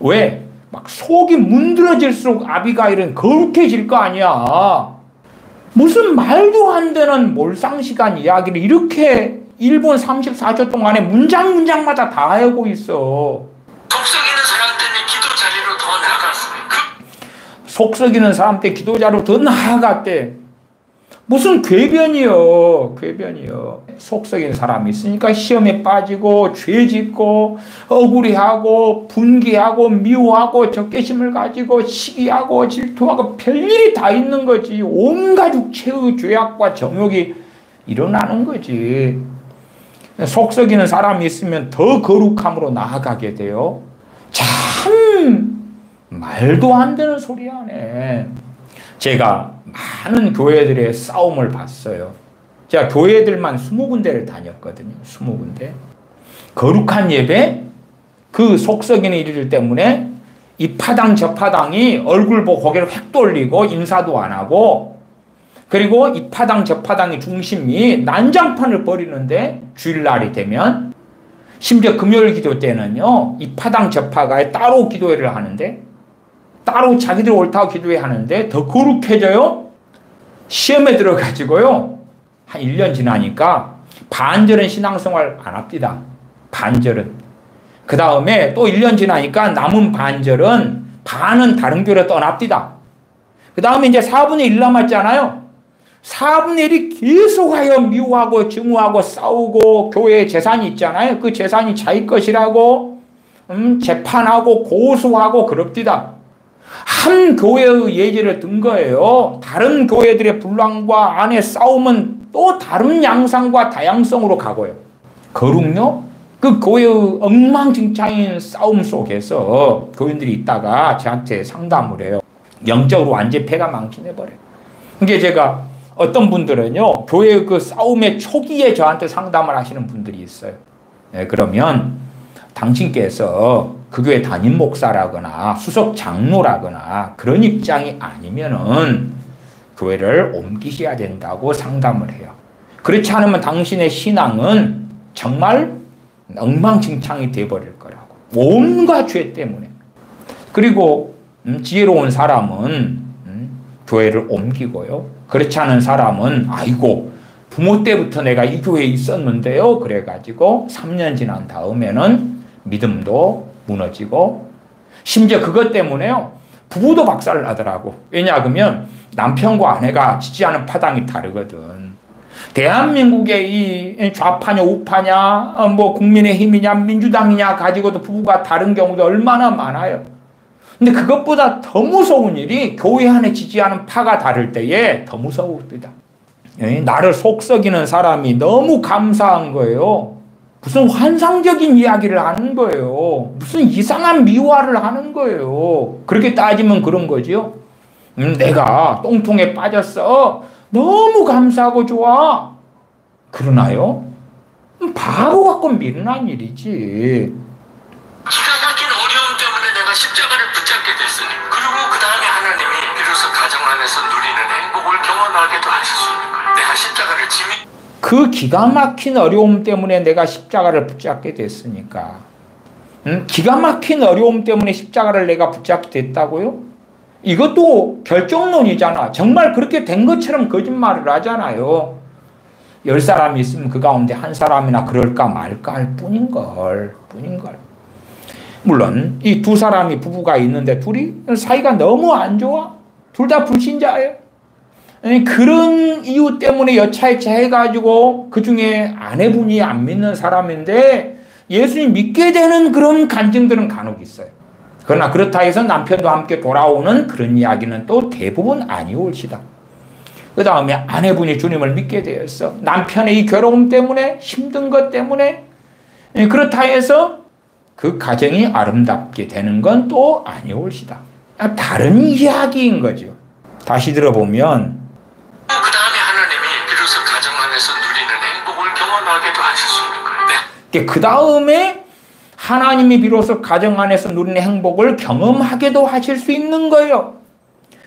왜? 막 속이 문드러질수록 아비가일은 거룩해질 거 아니야. 무슨 말도 안 되는 몰상시간 이야기를 이렇게 1분 34초 동안에 문장마다 다 하고 있어. 속썩이는 사람 때문에 기도 자리로 더 나아갔어요. 속썩이는 사람 때 기도 자리로 더 나아갔대. 무슨 궤변이요. 궤변이요. 속썩이는 사람이 있으니까 시험에 빠지고 죄 짓고 억울해하고 분개하고 미워하고 적개심을 가지고 시기하고 질투하고 별일이 다 있는 거지. 온갖 육체의 죄악과 정욕이 일어나는 거지. 속썩이는 사람이 있으면 더 거룩함으로 나아가게 돼요. 참 말도 안 되는 소리 하네. 제가 많은 교회들의 싸움을 봤어요. 제가 교회들만 20군데를 다녔거든요. 20군데. 거룩한 예배, 그 속썩이는 일 때문에 이 파당 저 파당이 얼굴 보고 고개를 획 돌리고 인사도 안 하고, 그리고 이 파당 저 파당의 중심이 난장판을 벌이는데, 주일날이 되면 심지어 금요일 기도 때는요, 이 파당 저 파가 따로 기도회를 하는데, 따로 자기들 옳다고 기도회 하는데 더 거룩해져요. 시험에 들어가지고요, 한 1년 지나니까 반절은 신앙생활 안 합니다. 반절은. 그 다음에 또 1년 지나니까 남은 반절은 반은 다른 교회로 떠납니다. 그 다음에 이제 4분의 1 남았잖아요. 4분의 1이 계속하여 미워하고 증오하고 싸우고 교회에 재산이 있잖아요. 그 재산이 자기 것이라고 재판하고 고소하고 그럽디다. 한 교회의 예제를 든 거예요. 다른 교회들의 분란과 안에 싸움은 또 다른 양상과 다양성으로 가고요. 거룩요? 그 교회의 엉망진창인 싸움 속에서 교인들이 있다가 저한테 상담을 해요. 영적으로 완전히 패가 망신해버려요. 이게 제가 어떤 분들은요, 교회의 그 싸움의 초기에 저한테 상담을 하시는 분들이 있어요. 네, 그러면 당신께서 그 교회 담임 목사라거나 수석 장로라거나 그런 입장이 아니면은 교회를 옮기셔야 된다고 상담을 해요. 그렇지 않으면 당신의 신앙은 정말 엉망진창이 돼버릴 거라고. 온갖 죄 때문에. 그리고 지혜로운 사람은 교회를 옮기고요. 그렇지 않은 사람은 아이고 부모 때부터 내가 이 교회에 있었는데요. 그래가지고 3년 지난 다음에는 믿음도 무너지고, 심지어 그것 때문에요, 부부도 박살을 나더라고. 왜냐하면 남편과 아내가 지지하는 파당이 다르거든. 대한민국의 이 좌파냐 우파냐 뭐 국민의힘이냐 민주당이냐 가지고도 부부가 다른 경우도 얼마나 많아요. 근데 그것보다 더 무서운 일이 교회 안에 지지하는 파가 다를 때에 더 무서웁니다. 나를 속썩이는 사람이 너무 감사한 거예요. 무슨 환상적인 이야기를 하는 거예요. 무슨 이상한 미화를 하는 거예요. 그렇게 따지면 그런 거지요. 내가 똥통에 빠졌어. 너무 감사하고 좋아. 그러나요? 바보 갖고 미련한 일이지. 기가 막힌 어려움 때문에 내가 십자가를 붙잡게 됐으니, 그리고 그 다음에 하나님이 비로소 가정 안에서 누리는 행복을 경험하게도 하실 수 있는 거예요. 내가 십자가를 짐이 그 기가 막힌 어려움 때문에 내가 십자가를 붙잡게 됐으니까. 기가 막힌 어려움 때문에 십자가를 내가 붙잡게 됐다고요? 이것도 결정론이잖아. 정말 그렇게 된 것처럼 거짓말을 하잖아요. 10사람이 있으면 그 가운데 한 사람이나 그럴까 말까 할 뿐인걸. 물론 이 두 사람이 부부가 있는데 둘이 사이가 너무 안 좋아. 둘 다 불신자예요. 그런 이유 때문에 여차여차해가지고 그 중에 아내분이 안 믿는 사람인데 예수님 믿게 되는 그런 간증들은 간혹 있어요. 그러나 그렇다 해서 남편도 함께 돌아오는 그런 이야기는 또 대부분 아니올시다. 그 다음에 아내분이 주님을 믿게 되었어. 남편의 이 괴로움 때문에, 힘든 것 때문에. 그렇다 해서 그 가정이 아름답게 되는 건 또 아니올시다. 다른 이야기인 거죠. 다시 들어보면 그 다음에 하나님이 비로소 가정 안에서 누리는 행복을 경험하게도 하실 수 있는 거예요. 그 다음에 하나님이 비로소 가정 안에서 누리는 행복을 경험하게도 하실 수 있는 거예요.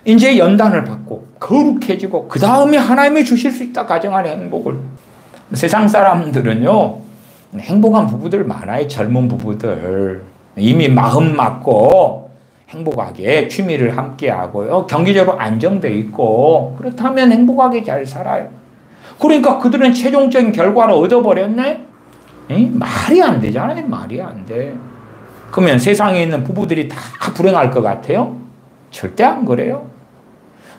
이제 연단을 받고 거룩해지고 그 다음에 하나님이 주실 수 있다. 가정 안의 행복을. 세상 사람들은요, 행복한 부부들 많아요. 젊은 부부들. 이미 마음 맞고 행복하게 취미를 함께 하고요. 경제적으로 안정돼 있고 그렇다면 행복하게 잘 살아요. 그러니까 그들은 최종적인 결과를 얻어버렸네? 말이 안 되잖아요. 말이 안 돼. 그러면 세상에 있는 부부들이 다 불행할 것 같아요? 절대 안 그래요.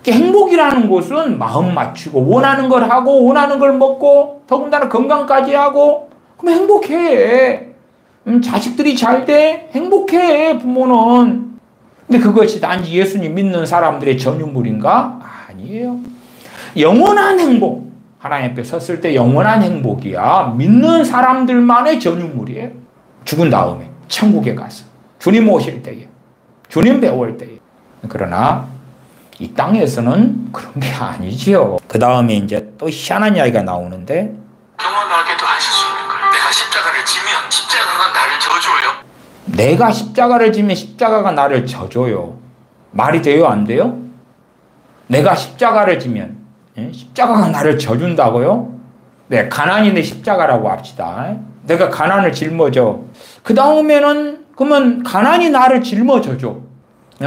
행복이라는 것은 마음 맞추고 원하는 걸 하고 원하는 걸 먹고 더군다나 건강까지 하고 그럼 행복해. 자식들이 잘 돼? 행복해. 부모는. 근데 그것이 단지 예수님 믿는 사람들의 전유물인가? 아니에요. 영원한 행복. 하나님 앞에 섰을 때 영원한 행복이야. 믿는 사람들만의 전유물이에요. 죽은 다음에 천국에 가서 주님 오실 때에 주님 배울 때에. 그러나 이 땅에서는 그런 게 아니지요. 그 다음에 이제 또 희한한 이야기가 나오는데 경험하게도 하실 수 있는 거예요. 내가 십자가를 지면 십자가가 나를 져줘요. 내가 십자가를 지면 십자가가 나를 져줘요. 말이 돼요? 안 돼요? 내가 십자가를 지면 십자가가 나를 져준다고요? 네, 가난이 내 십자가라고 합시다. 내가 가난을 짊어져. 그 다음에는 그러면 가난이 나를 짊어져줘.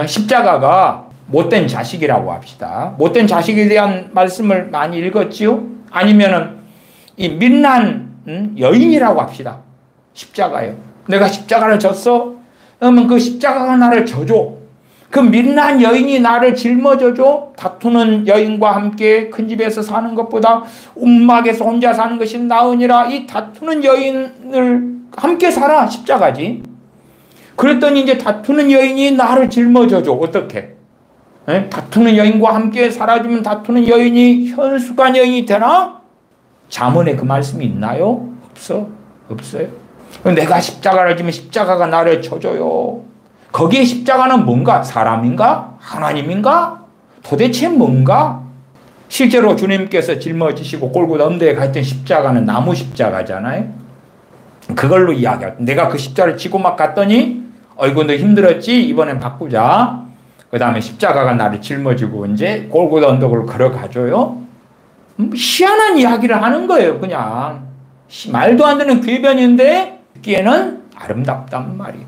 십자가가 못된 자식이라고 합시다. 못된 자식에 대한 말씀을 많이 읽었지요? 아니면은 이 민난 여인이라고 합시다. 십자가요. 내가 십자가를 졌어? 그러면 그 십자가가 나를 져줘. 그 민난 여인이 나를 짊어져줘. 다투는 여인과 함께 큰 집에서 사는 것보다 움막에서 혼자 사는 것이 나으니라. 이 다투는 여인을 함께 살아. 십자가지. 그랬더니 이제 다투는 여인이 나를 짊어져줘. 어떻게? 다투는 여인과 함께 살아주면 다투는 여인이 현숙한 여인이 되나? 잠언에 그 말씀이 있나요? 없어요. 내가 십자가를 지면 십자가가 나를 져줘요. 거기에 십자가는 뭔가? 사람인가? 하나님인가? 도대체 뭔가? 실제로 주님께서 짊어지시고 골고다 언덕에 갔던 십자가는 나무 십자가잖아요. 그걸로 이야기할 때 내가 그 십자가를 지고 막 갔더니 어이구 너 힘들었지? 이번엔 바꾸자. 그 다음에 십자가가 나를 짊어지고 이제 골고다 언덕을 걸어가줘요. 희한한 이야기를 하는 거예요. 그냥 말도 안 되는 궤변인데 듣기에는 아름답단 말이에요.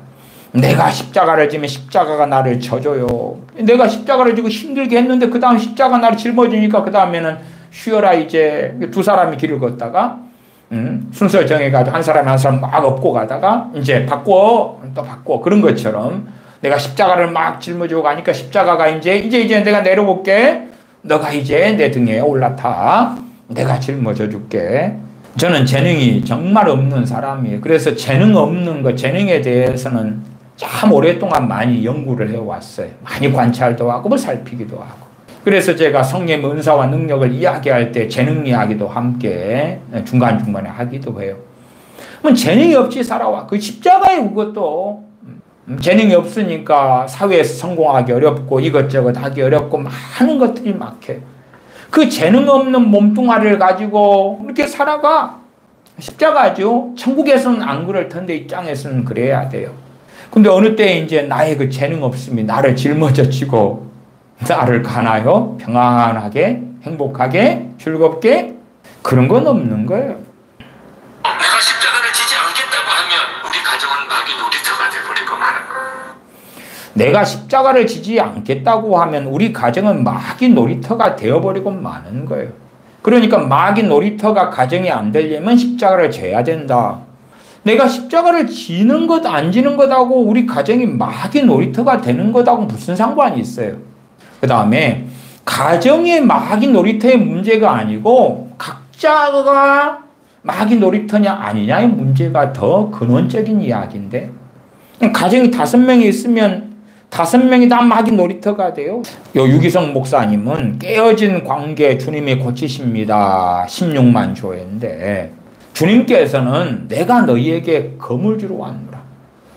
내가 십자가를 지면 십자가가 나를 져줘요. 내가 십자가를 지고 힘들게 했는데 그 다음 십자가 나를 짊어지니까 그 다음에는 쉬어라 이제. 두 사람이 길을 걷다가 순서 정해가지고 한 사람 막 업고 가다가 이제 바꿔 또 바꿔 그런 것처럼 내가 십자가를 막 짊어지고 가니까 십자가가 이제 내가 내려볼게. 너가 이제 내 등에 올라타. 내가 짊어져 줄게. 저는 재능이 정말 없는 사람이에요. 그래서 재능 없는 것, 재능에 대해서는 참 오랫동안 많이 연구를 해왔어요. 많이 관찰도 하고 살피기도 하고. 그래서 제가 성령의 은사와 능력을 이야기할 때 재능 이야기도 함께 중간중간에 하기도 해요. 그럼 재능이 없이 살아와. 그 십자가에 그것도 재능이 없으니까 사회에서 성공하기 어렵고 이것저것 하기 어렵고 많은 것들이 막혀요. 그 재능 없는 몸뚱아리를 가지고 이렇게 살아가. 십자가죠. 천국에서는 안 그럴 텐데 이 땅에서는 그래야 돼요. 근데 어느 때 이제 나의 그 재능 없음이 나를 짊어져치고 나를 가나요? 평안하게, 행복하게, 즐겁게? 그런 건 없는 거예요. 내가 십자가를 지지 않겠다고 하면 우리 가정은 마귀 놀이터가 돼버리고 마는 거예요. 내가 십자가를 지지 않겠다고 하면 우리 가정은 마귀 놀이터가 되어버리고 마는 거예요. 그러니까 마귀 놀이터가 가정이 안 되려면 십자가를 져야 된다. 내가 십자가를 지는 것, 안 지는 것하고 우리 가정이 마귀 놀이터가 되는 것하고 무슨 상관이 있어요? 그 다음에 가정의 마귀 놀이터의 문제가 아니고 각자가 마귀 놀이터냐 아니냐의 문제가 더 근원적인 이야기인데, 가정이 5명이 있으면 5명이 다 마귀 놀이터가 돼요. 요 유기성 목사님은 깨어진 관계 주님이 고치십니다. 16만 조회인데, 주님께서는 내가 너희에게 검을 주러 왔노라.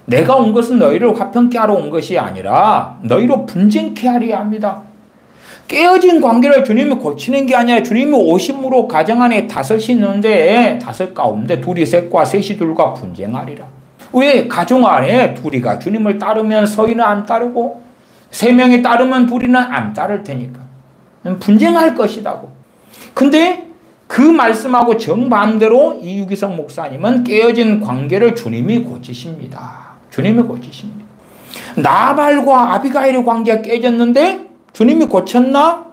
내가 온 것은 너희를 화평케 하러 온 것이 아니라 너희로 분쟁케 하려 합니다. 깨어진 관계를 주님이 고치는 게 아니라 주님이 오심으로 가정 안에 5이 있는데 5 가운데 2이 셋과 3이 둘과 분쟁하리라. 왜? 가정 안에 2이가 주님을 따르면 서희는 안 따르고 3명이 따르면 2이는 안 따를 테니까 분쟁할 것이라고. 근데 그 말씀하고 정반대로 이 유기성 목사님은 깨어진 관계를 주님이 고치십니다. 주님이 고치십니다. 나발과 아비가일의 관계가 깨졌는데 주님이 고쳤나?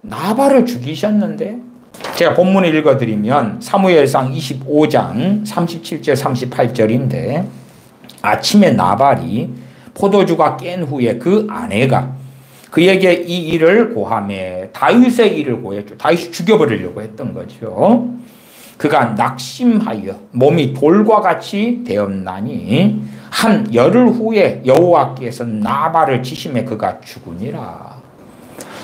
나발을 죽이셨는데. 제가 본문을 읽어드리면 사무엘상 25장 37절 38절인데, 아침에 나발이 포도주가 깬 후에 그 아내가 그에게 이 일을 고하매 다윗의 일을 고했죠. 다윗이 죽여버리려고 했던 거죠. 그가 낙심하여 몸이 돌과 같이 되었나니 한 열흘 후에 여호와께서 나발을 치심에 그가 죽으니라.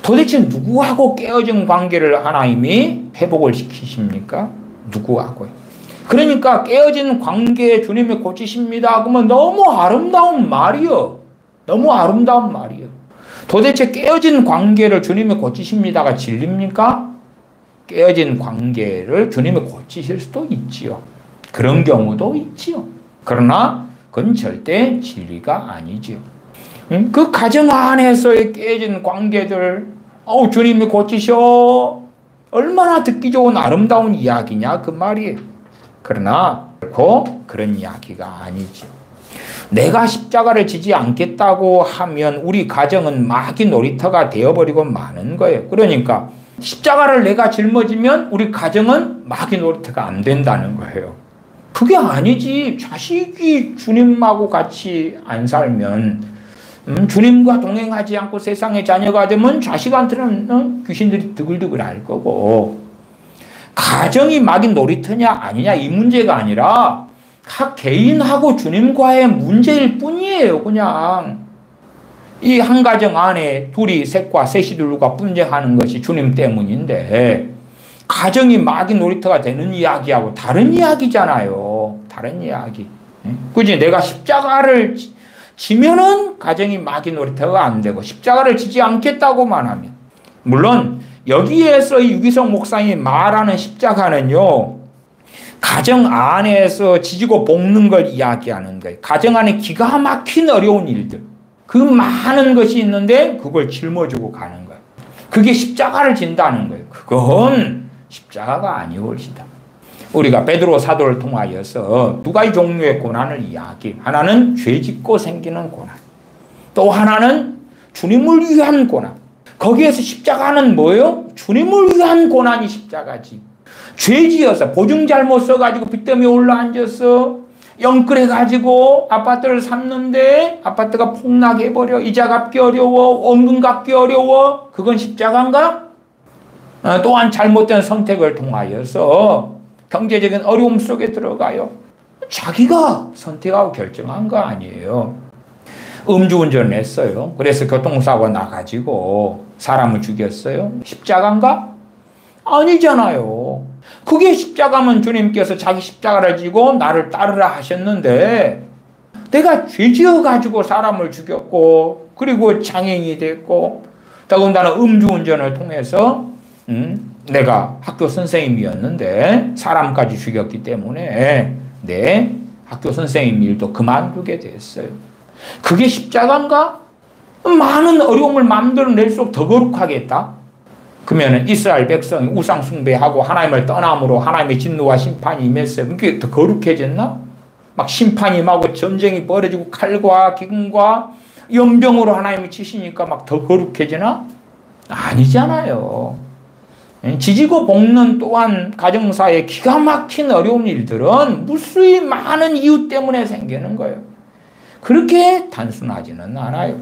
도대체 누구하고 깨어진 관계를 하나님이 회복을 시키십니까? 누구하고요? 그러니까 깨어진 관계에 주님이 고치십니다. 그러면 너무 아름다운 말이요. 너무 아름다운 말이요. 도대체 깨어진 관계를 주님이 고치십니다가 진리입니까? 깨어진 관계를 주님이 고치실 수도 있지요. 그런 경우도 있지요. 그러나 그건 절대 진리가 아니지요. 그 가정 안에서의 깨진 관계들, 주님이 고치셔. 얼마나 듣기 좋은 아름다운 이야기냐 그 말이에요. 그러나 결코 그런 이야기가 아니죠. 내가 십자가를 지지 않겠다고 하면 우리 가정은 마귀 놀이터가 되어버리고 마는 거예요. 그러니까 십자가를 내가 짊어지면 우리 가정은 마귀 놀이터가 안 된다는 거예요. 그게 아니지. 자식이 주님하고 같이 안 살면, 주님과 동행하지 않고 세상의 자녀가 되면 자식한테는 귀신들이 드글드글 할 거고, 가정이 마귀 놀이터냐 아니냐 이 문제가 아니라 각 개인하고 주님과의 문제일 뿐이에요. 그냥 이 한 가정 안에 2이 셋과 3이 둘과 분쟁하는 것이 주님 때문인데, 가정이 마귀 놀이터가 되는 이야기하고 다른 이야기잖아요. 다른 이야기. 그지? 내가 십자가를 지면은 가정이 마귀 놀이터가 안 되고, 십자가를 지지 않겠다고만 하면. 물론 여기에서 이 유기성 목사님이 말하는 십자가는요, 가정 안에서 지지고 볶는 걸 이야기하는 거예요. 가정 안에 기가 막힌 어려운 일들, 그 많은 것이 있는데 그걸 짊어지고 가는 거예요. 그게 십자가를 진다는 거예요. 그건 십자가가 아니올시다. 우리가 베드로 사도를 통하여서 두 가지 종류의 고난을 이야기. 하나는 죄 짓고 생기는 고난, 또 하나는 주님을 위한 고난. 거기에서 십자가는 뭐예요? 주님을 위한 고난이 십자가지. 죄 지어서 보증 잘못 써가지고 빚 때문에 올라앉아서 영끌해가지고 아파트를 샀는데 아파트가 폭락해버려. 이자 갚기 어려워. 원금 갚기 어려워. 그건 십자가인가? 또한 잘못된 선택을 통하여서 경제적인 어려움 속에 들어가요. 자기가 선택하고 결정한 거 아니에요. 음주운전을 했어요. 그래서 교통사고 나가지고 사람을 죽였어요. 십자가인가? 아니잖아요. 그게 십자가면 주님께서 자기 십자가를 지고 나를 따르라 하셨는데 내가 죄지어 가지고 사람을 죽였고 그리고 장애인이 됐고 더군다나 음주운전을 통해서 내가 학교 선생님이었는데 사람까지 죽였기 때문에 내 학교 선생님 일도 그만두게 됐어요. 그게 십자가인가? 많은 어려움을 마음대로 낼수록 더 거룩하겠다. 그러면 이스라엘 백성이 우상 숭배하고 하나님을 떠남으로 하나님의 진노와 심판이 임했어요. 그게 더 거룩해졌나? 막 심판이 임하고 전쟁이 벌어지고 칼과 기근과 연병으로 하나님이 치시니까 막 더 거룩해지나? 아니잖아요. 지지고 볶는 또한 가정사의 기가 막힌 어려운 일들은 무수히 많은 이유 때문에 생기는 거예요. 그렇게 단순하지는 않아요.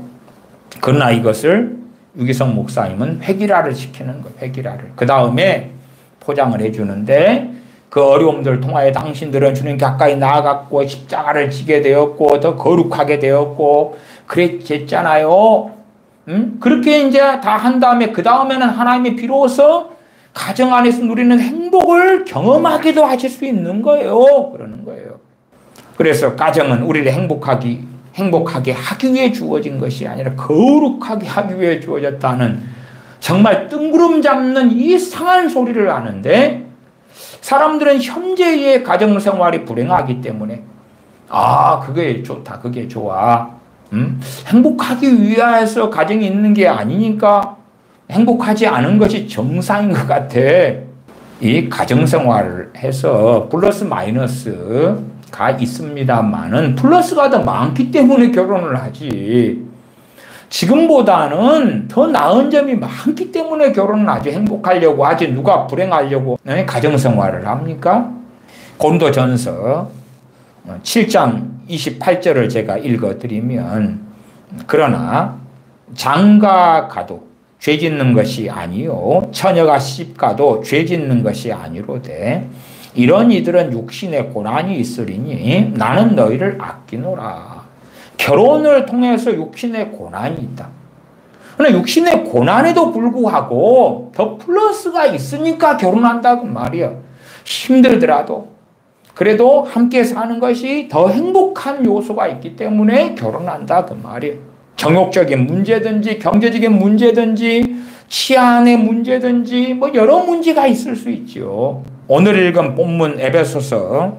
그러나 이것을 유기성 목사님은 획일화를 시키는 거예요. 획일화를. 그 다음에 포장을 해주는데 그 어려움들을 통하여 당신들은 주님 가까이 나아갔고 십자가를 지게 되었고 더 거룩하게 되었고 그랬잖아요. 그렇게 이제 다 한 다음에 그 다음에는 하나님이 비로소 가정 안에서 누리는 행복을 경험하기도 하실 수 있는 거예요. 그러는 거예요. 그래서 가정은 우리를 행복하게 하기 위해 주어진 것이 아니라 거룩하게 하기 위해 주어졌다는 정말 뜬구름 잡는 이상한 소리를 하는데 사람들은 현재의 가정생활이 불행하기 때문에 그게 좋다, 그게 좋아. 행복하기 위해서 가정이 있는 게 아니니까 행복하지 않은 것이 정상인 것 같아. 이 가정생활을 해서 플러스 마이너스가 있습니다만은 플러스가 더 많기 때문에 결혼을 하지. 지금보다는 더 나은 점이 많기 때문에 결혼은 아주 행복하려고 하지. 누가 불행하려고 가정생활을 합니까? 고린도전서 7장 28절을 제가 읽어드리면 그러나 장가 가도 죄 짓는 것이 아니요 처녀가 시집가도 죄 짓는 것이 아니로되 이런 이들은 육신의 고난이 있으리니 나는 너희를 아끼노라. 결혼을 통해서 육신의 고난이 있다. 그러나 육신의 고난에도 불구하고 더 플러스가 있으니까 결혼한다고 말이야. 힘들더라도 그래도 함께 사는 것이 더 행복한 요소가 있기 때문에 결혼한다 그 말이에요. 정욕적인 문제든지 경제적인 문제든지 치안의 문제든지 여러 문제가 있을 수 있죠. 오늘 읽은 본문 에베소서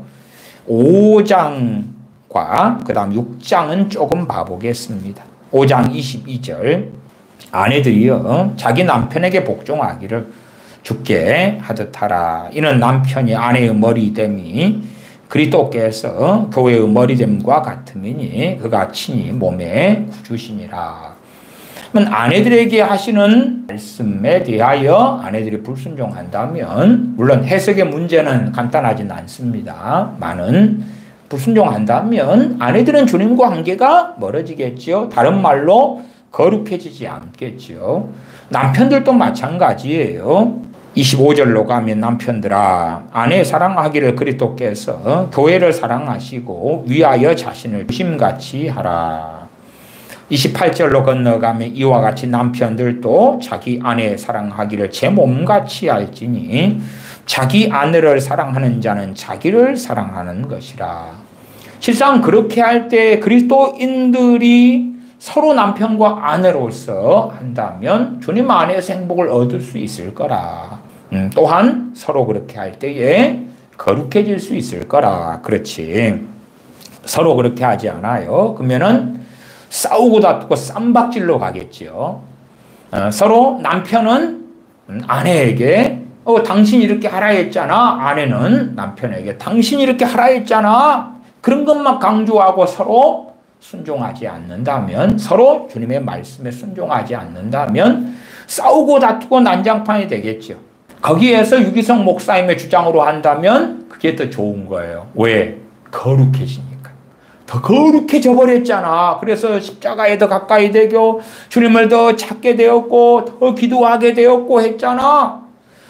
5장과 그 다음 6장은 조금 봐보겠습니다. 5장 22절 아내들이여 자기 남편에게 복종하기를 주께 하듯 하라. 이는 남편이 아내의 머리됨이 그리스도께서 교회의 머리됨과 같음이니 그가 친히 몸의 구주시니라. 아내들에게 하시는 말씀에 대하여 아내들이 불순종한다면 물론 해석의 문제는 간단하진 않습니다. 많은 불순종한다면 아내들은 주님과 관계가 멀어지겠죠. 다른 말로 거룩해지지 않겠죠. 남편들도 마찬가지예요. 25절로 가면 남편들아 아내 사랑하기를 그리스도께서 교회를 사랑하시고 위하여 자신을 심같이 하라. 28절로 건너가면 이와 같이 남편들도 자기 아내 사랑하기를 제 몸같이 할지니 자기 아내를 사랑하는 자는 자기를 사랑하는 것이라. 실상 그렇게 할 때 그리스도인들이 서로 남편과 아내로서 한다면 주님 안에서 행복을 얻을 수 있을 거라. 또한 서로 그렇게 할 때에 거룩해질 수 있을 거라. 그렇지. 서로 그렇게 하지 않아요. 그러면은 싸우고 다투고 쌈박질로 가겠죠. 서로 남편은 아내에게 당신이 이렇게 하라 했잖아. 아내는 남편에게 당신이 이렇게 하라 했잖아. 그런 것만 강조하고 서로 순종하지 않는다면 서로 주님의 말씀에 순종하지 않는다면 싸우고 다투고 난장판이 되겠죠. 거기에서 유기성 목사님의 주장으로 한다면 그게 더 좋은 거예요. 왜? 거룩해지니까. 더 거룩해져 버렸잖아. 그래서 십자가에 더 가까이 되고 주님을 더 찾게 되었고 더 기도하게 되었고 했잖아.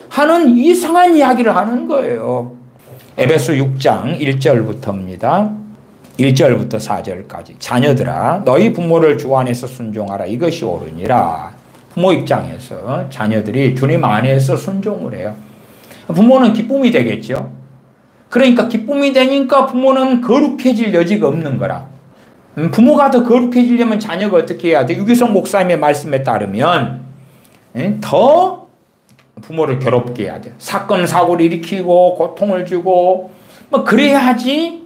하는 이상한 이야기를 하는 거예요. 에베소 6장 1절부터입니다. 1절부터 4절까지 자녀들아 너희 부모를 주 안에서 순종하라. 이것이 옳으니라. 부모 입장에서 자녀들이 주님 안에서 순종을 해요. 부모는 기쁨이 되겠죠. 그러니까 기쁨이 되니까 부모는 거룩해질 여지가 없는 거라. 부모가 더 거룩해지려면 자녀가 어떻게 해야 돼? 유기성 목사님의 말씀에 따르면 더 부모를 괴롭게 해야 돼. 사건 사고를 일으키고 고통을 주고 뭐 그래야지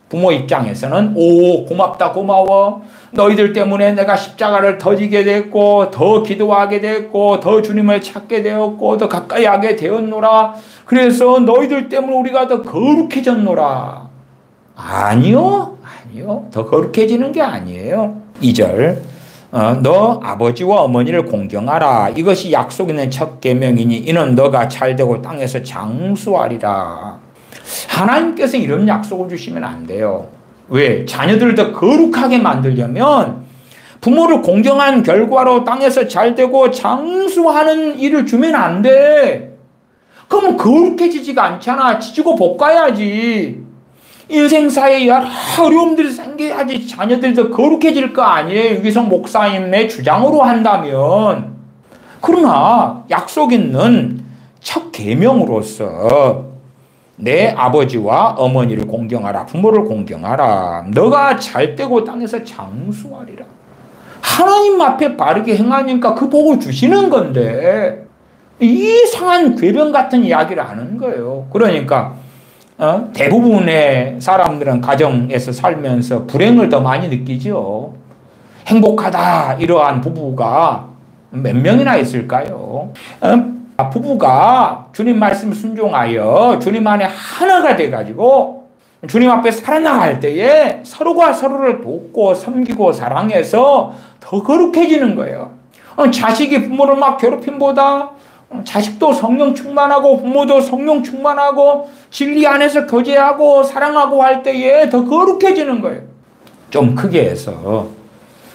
부모 입장에서는 오 고맙다 고마워. 너희들 때문에 내가 십자가를 더 지게 됐고 더 기도하게 됐고 더 주님을 찾게 되었고 더 가까이 하게 되었노라. 그래서 너희들 때문에 우리가 더 거룩해졌노라. 아니요. 더 거룩해지는 게 아니에요. 2절 너 아버지와 어머니를 공경하라. 이것이 약속 있는 첫 계명이니 이는 너가 잘되고 땅에서 장수하리라. 하나님께서 이런 약속을 주시면 안 돼요. 왜? 자녀들을 더 거룩하게 만들려면 부모를 공경한 결과로 땅에서 잘되고 장수하는 일을 주면 안 돼. 그러면 거룩해지지가 않잖아. 지지고 볶아야지. 인생사에 여러 어려움들이 생겨야지 자녀들이 더 거룩해질 거 아니에요. 유기성 목사님의 주장으로 한다면. 그러나 약속 있는 첫 계명으로서 내 아버지와 어머니를 공경하라. 부모를 공경하라. 너가 잘되고 땅에서 장수하리라. 하나님 앞에 바르게 행하니까 그 복을 주시는 건데 이상한 궤변 같은 이야기를 하는 거예요. 그러니까 대부분의 사람들은 가정에서 살면서 불행을 더 많이 느끼죠. 행복하다 이러한 부부가 몇 명이나 있을까요? 부부가 주님 말씀 순종하여 주님 안에 하나가 돼가지고 주님 앞에 살아나갈 때에 서로가 서로를 돕고 섬기고 사랑해서 더 거룩해지는 거예요. 자식이 부모를 막 괴롭힘보다 자식도 성령 충만하고 부모도 성령 충만하고 진리 안에서 교제하고 사랑하고 할 때에 더 거룩해지는 거예요. 좀 크게 해서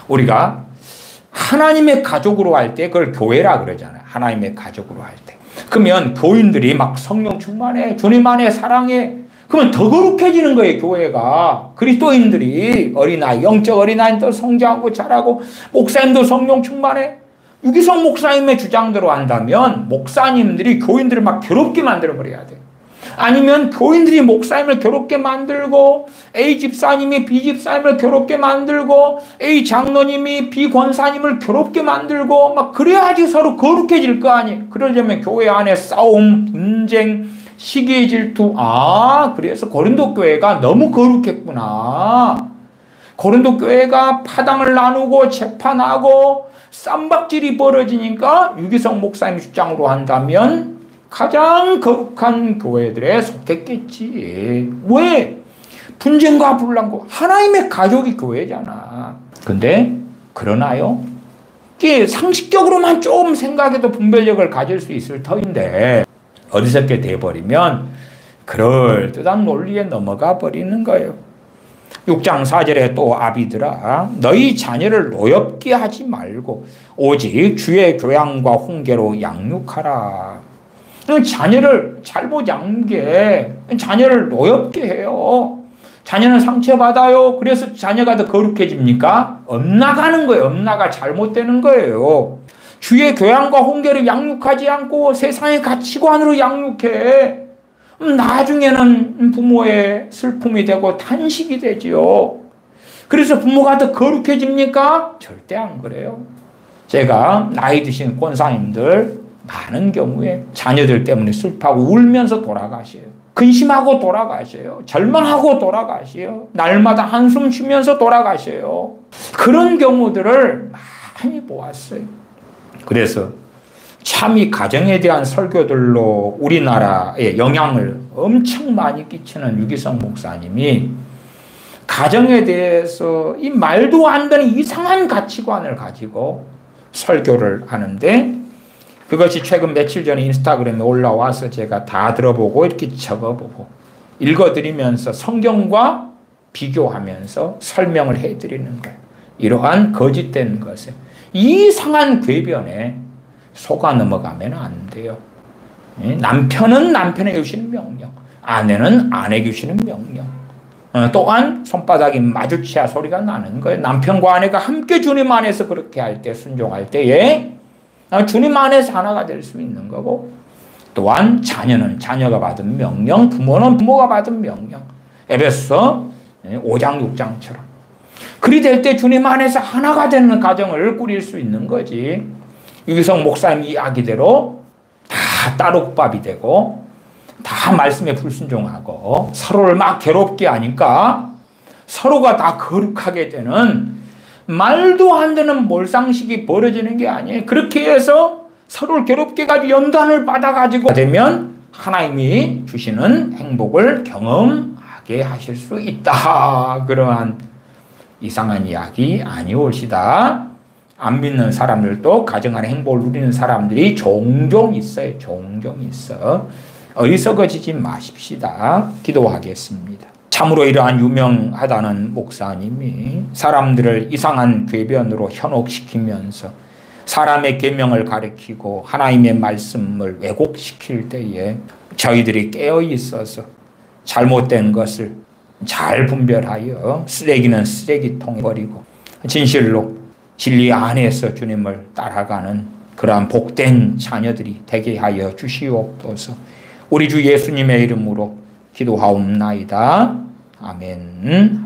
우리가 하나님의 가족으로 할 때 그걸 교회라 그러잖아요. 하나님의 가족으로 할 때. 그러면 교인들이 막 성령 충만해. 주님 안에 사랑해. 그러면 더 거룩해지는 거예요. 교회가. 그리스도인들이 어린아이, 영적 어린아이도 성장하고 자라고 목사님도 성령 충만해. 유기성 목사님의 주장대로 한다면 목사님들이 교인들을 막 괴롭게 만들어버려야 돼. 아니면 교인들이 목사님을 괴롭게 만들고 A 집사님이 B 집사님을 괴롭게 만들고 A 장로님이 B 권사님을 괴롭게 만들고 막 그래야지 서로 거룩해질 거 아니에요. 그러려면 교회 안에 싸움, 분쟁, 시기의 질투. 그래서 고린도 교회가 너무 거룩했구나. 고린도 교회가 파당을 나누고 재판하고 쌈박질이 벌어지니까 유기성 목사님 주장으로 한다면 가장 거룩한 교회들에 속했겠지. 왜? 분쟁과 분란과 하나님의 가족이 교회잖아. 근데 그러나요? 이게 상식적으로만 좀 생각해도 분별력을 가질 수 있을 터인데 어리석게 돼버리면 그럴듯한 논리에 넘어가 버리는 거예요. 6장 4절에 또 아비들아 너희 자녀를 노엽게 하지 말고 오직 주의 교양과 훈계로 양육하라. 자녀를 잘못 양육한 게 자녀를 노엽게 해요. 자녀는 상처받아요. 그래서 자녀가 더 거룩해집니까? 엇나가는 거예요. 엇나가 잘못되는 거예요. 주의 교양과 훈계를 양육하지 않고 세상의 가치관으로 양육해. 나중에는 부모의 슬픔이 되고 탄식이 되지요. 그래서 부모가 더 거룩해집니까? 절대 안 그래요. 제가 나이 드신 권사님들 많은 경우에 자녀들 때문에 슬퍼하고 울면서 돌아가셔요. 근심하고 돌아가셔요. 절망하고 돌아가셔요. 날마다 한숨 쉬면서 돌아가셔요. 그런 경우들을 많이 보았어요. 그래서 참 이 가정에 대한 설교들로 우리나라에 영향을 엄청 많이 끼치는 유기성 목사님이 가정에 대해서 이 말도 안 되는 이상한 가치관을 가지고 설교를 하는데 그것이 최근 며칠 전에 인스타그램에 올라와서 제가 다 들어보고 이렇게 적어보고 읽어드리면서 성경과 비교하면서 설명을 해드리는 거예요. 이러한 거짓된 것에 이상한 궤변에 속아 넘어가면 안 돼요. 남편은 남편에게 주시는 명령, 아내는 아내에게 주시는 명령. 또한 손바닥이 마주쳐야 소리가 나는 거예요. 남편과 아내가 함께 주님 안에서 그렇게 할 때, 순종할 때에 주님 안에서 하나가 될 수 있는 거고, 또한 자녀는 자녀가 받은 명령, 부모는 부모가 받은 명령. 에베소 5장 6장처럼. 그리 될 때 주님 안에서 하나가 되는 가정을 꾸릴 수 있는 거지. 유기성 목사님 이야기대로 다 따로국밥이 되고 다 말씀에 불순종하고 서로를 막 괴롭게 하니까 서로가 다 거룩하게 되는 말도 안 되는 몰상식이 벌어지는 게 아니에요. 그렇게 해서 서로를 괴롭게 가지고 연단을 받아가지고 되면 하나님이 주시는 행복을 경험하게 하실 수 있다. 그러한 이상한 이야기 아니올시다. 안 믿는 사람들도 가정안의 행복을 누리는 사람들이 종종 있어요. 종종 있어. 어리석어지지 마십시다. 기도하겠습니다. 참으로 이러한 유명하다는 목사님이 사람들을 이상한 궤변으로 현혹시키면서 사람의 계명을 가리키고 하나님의 말씀을 왜곡시킬 때에 저희들이 깨어 있어서 잘못된 것을 잘 분별하여 쓰레기는 쓰레기통에 버리고 진실로 진리 안에서 주님을 따라가는 그러한 복된 자녀들이 되게 하여 주시옵소서. 우리 주 예수님의 이름으로 기도하옵나이다. 아멘.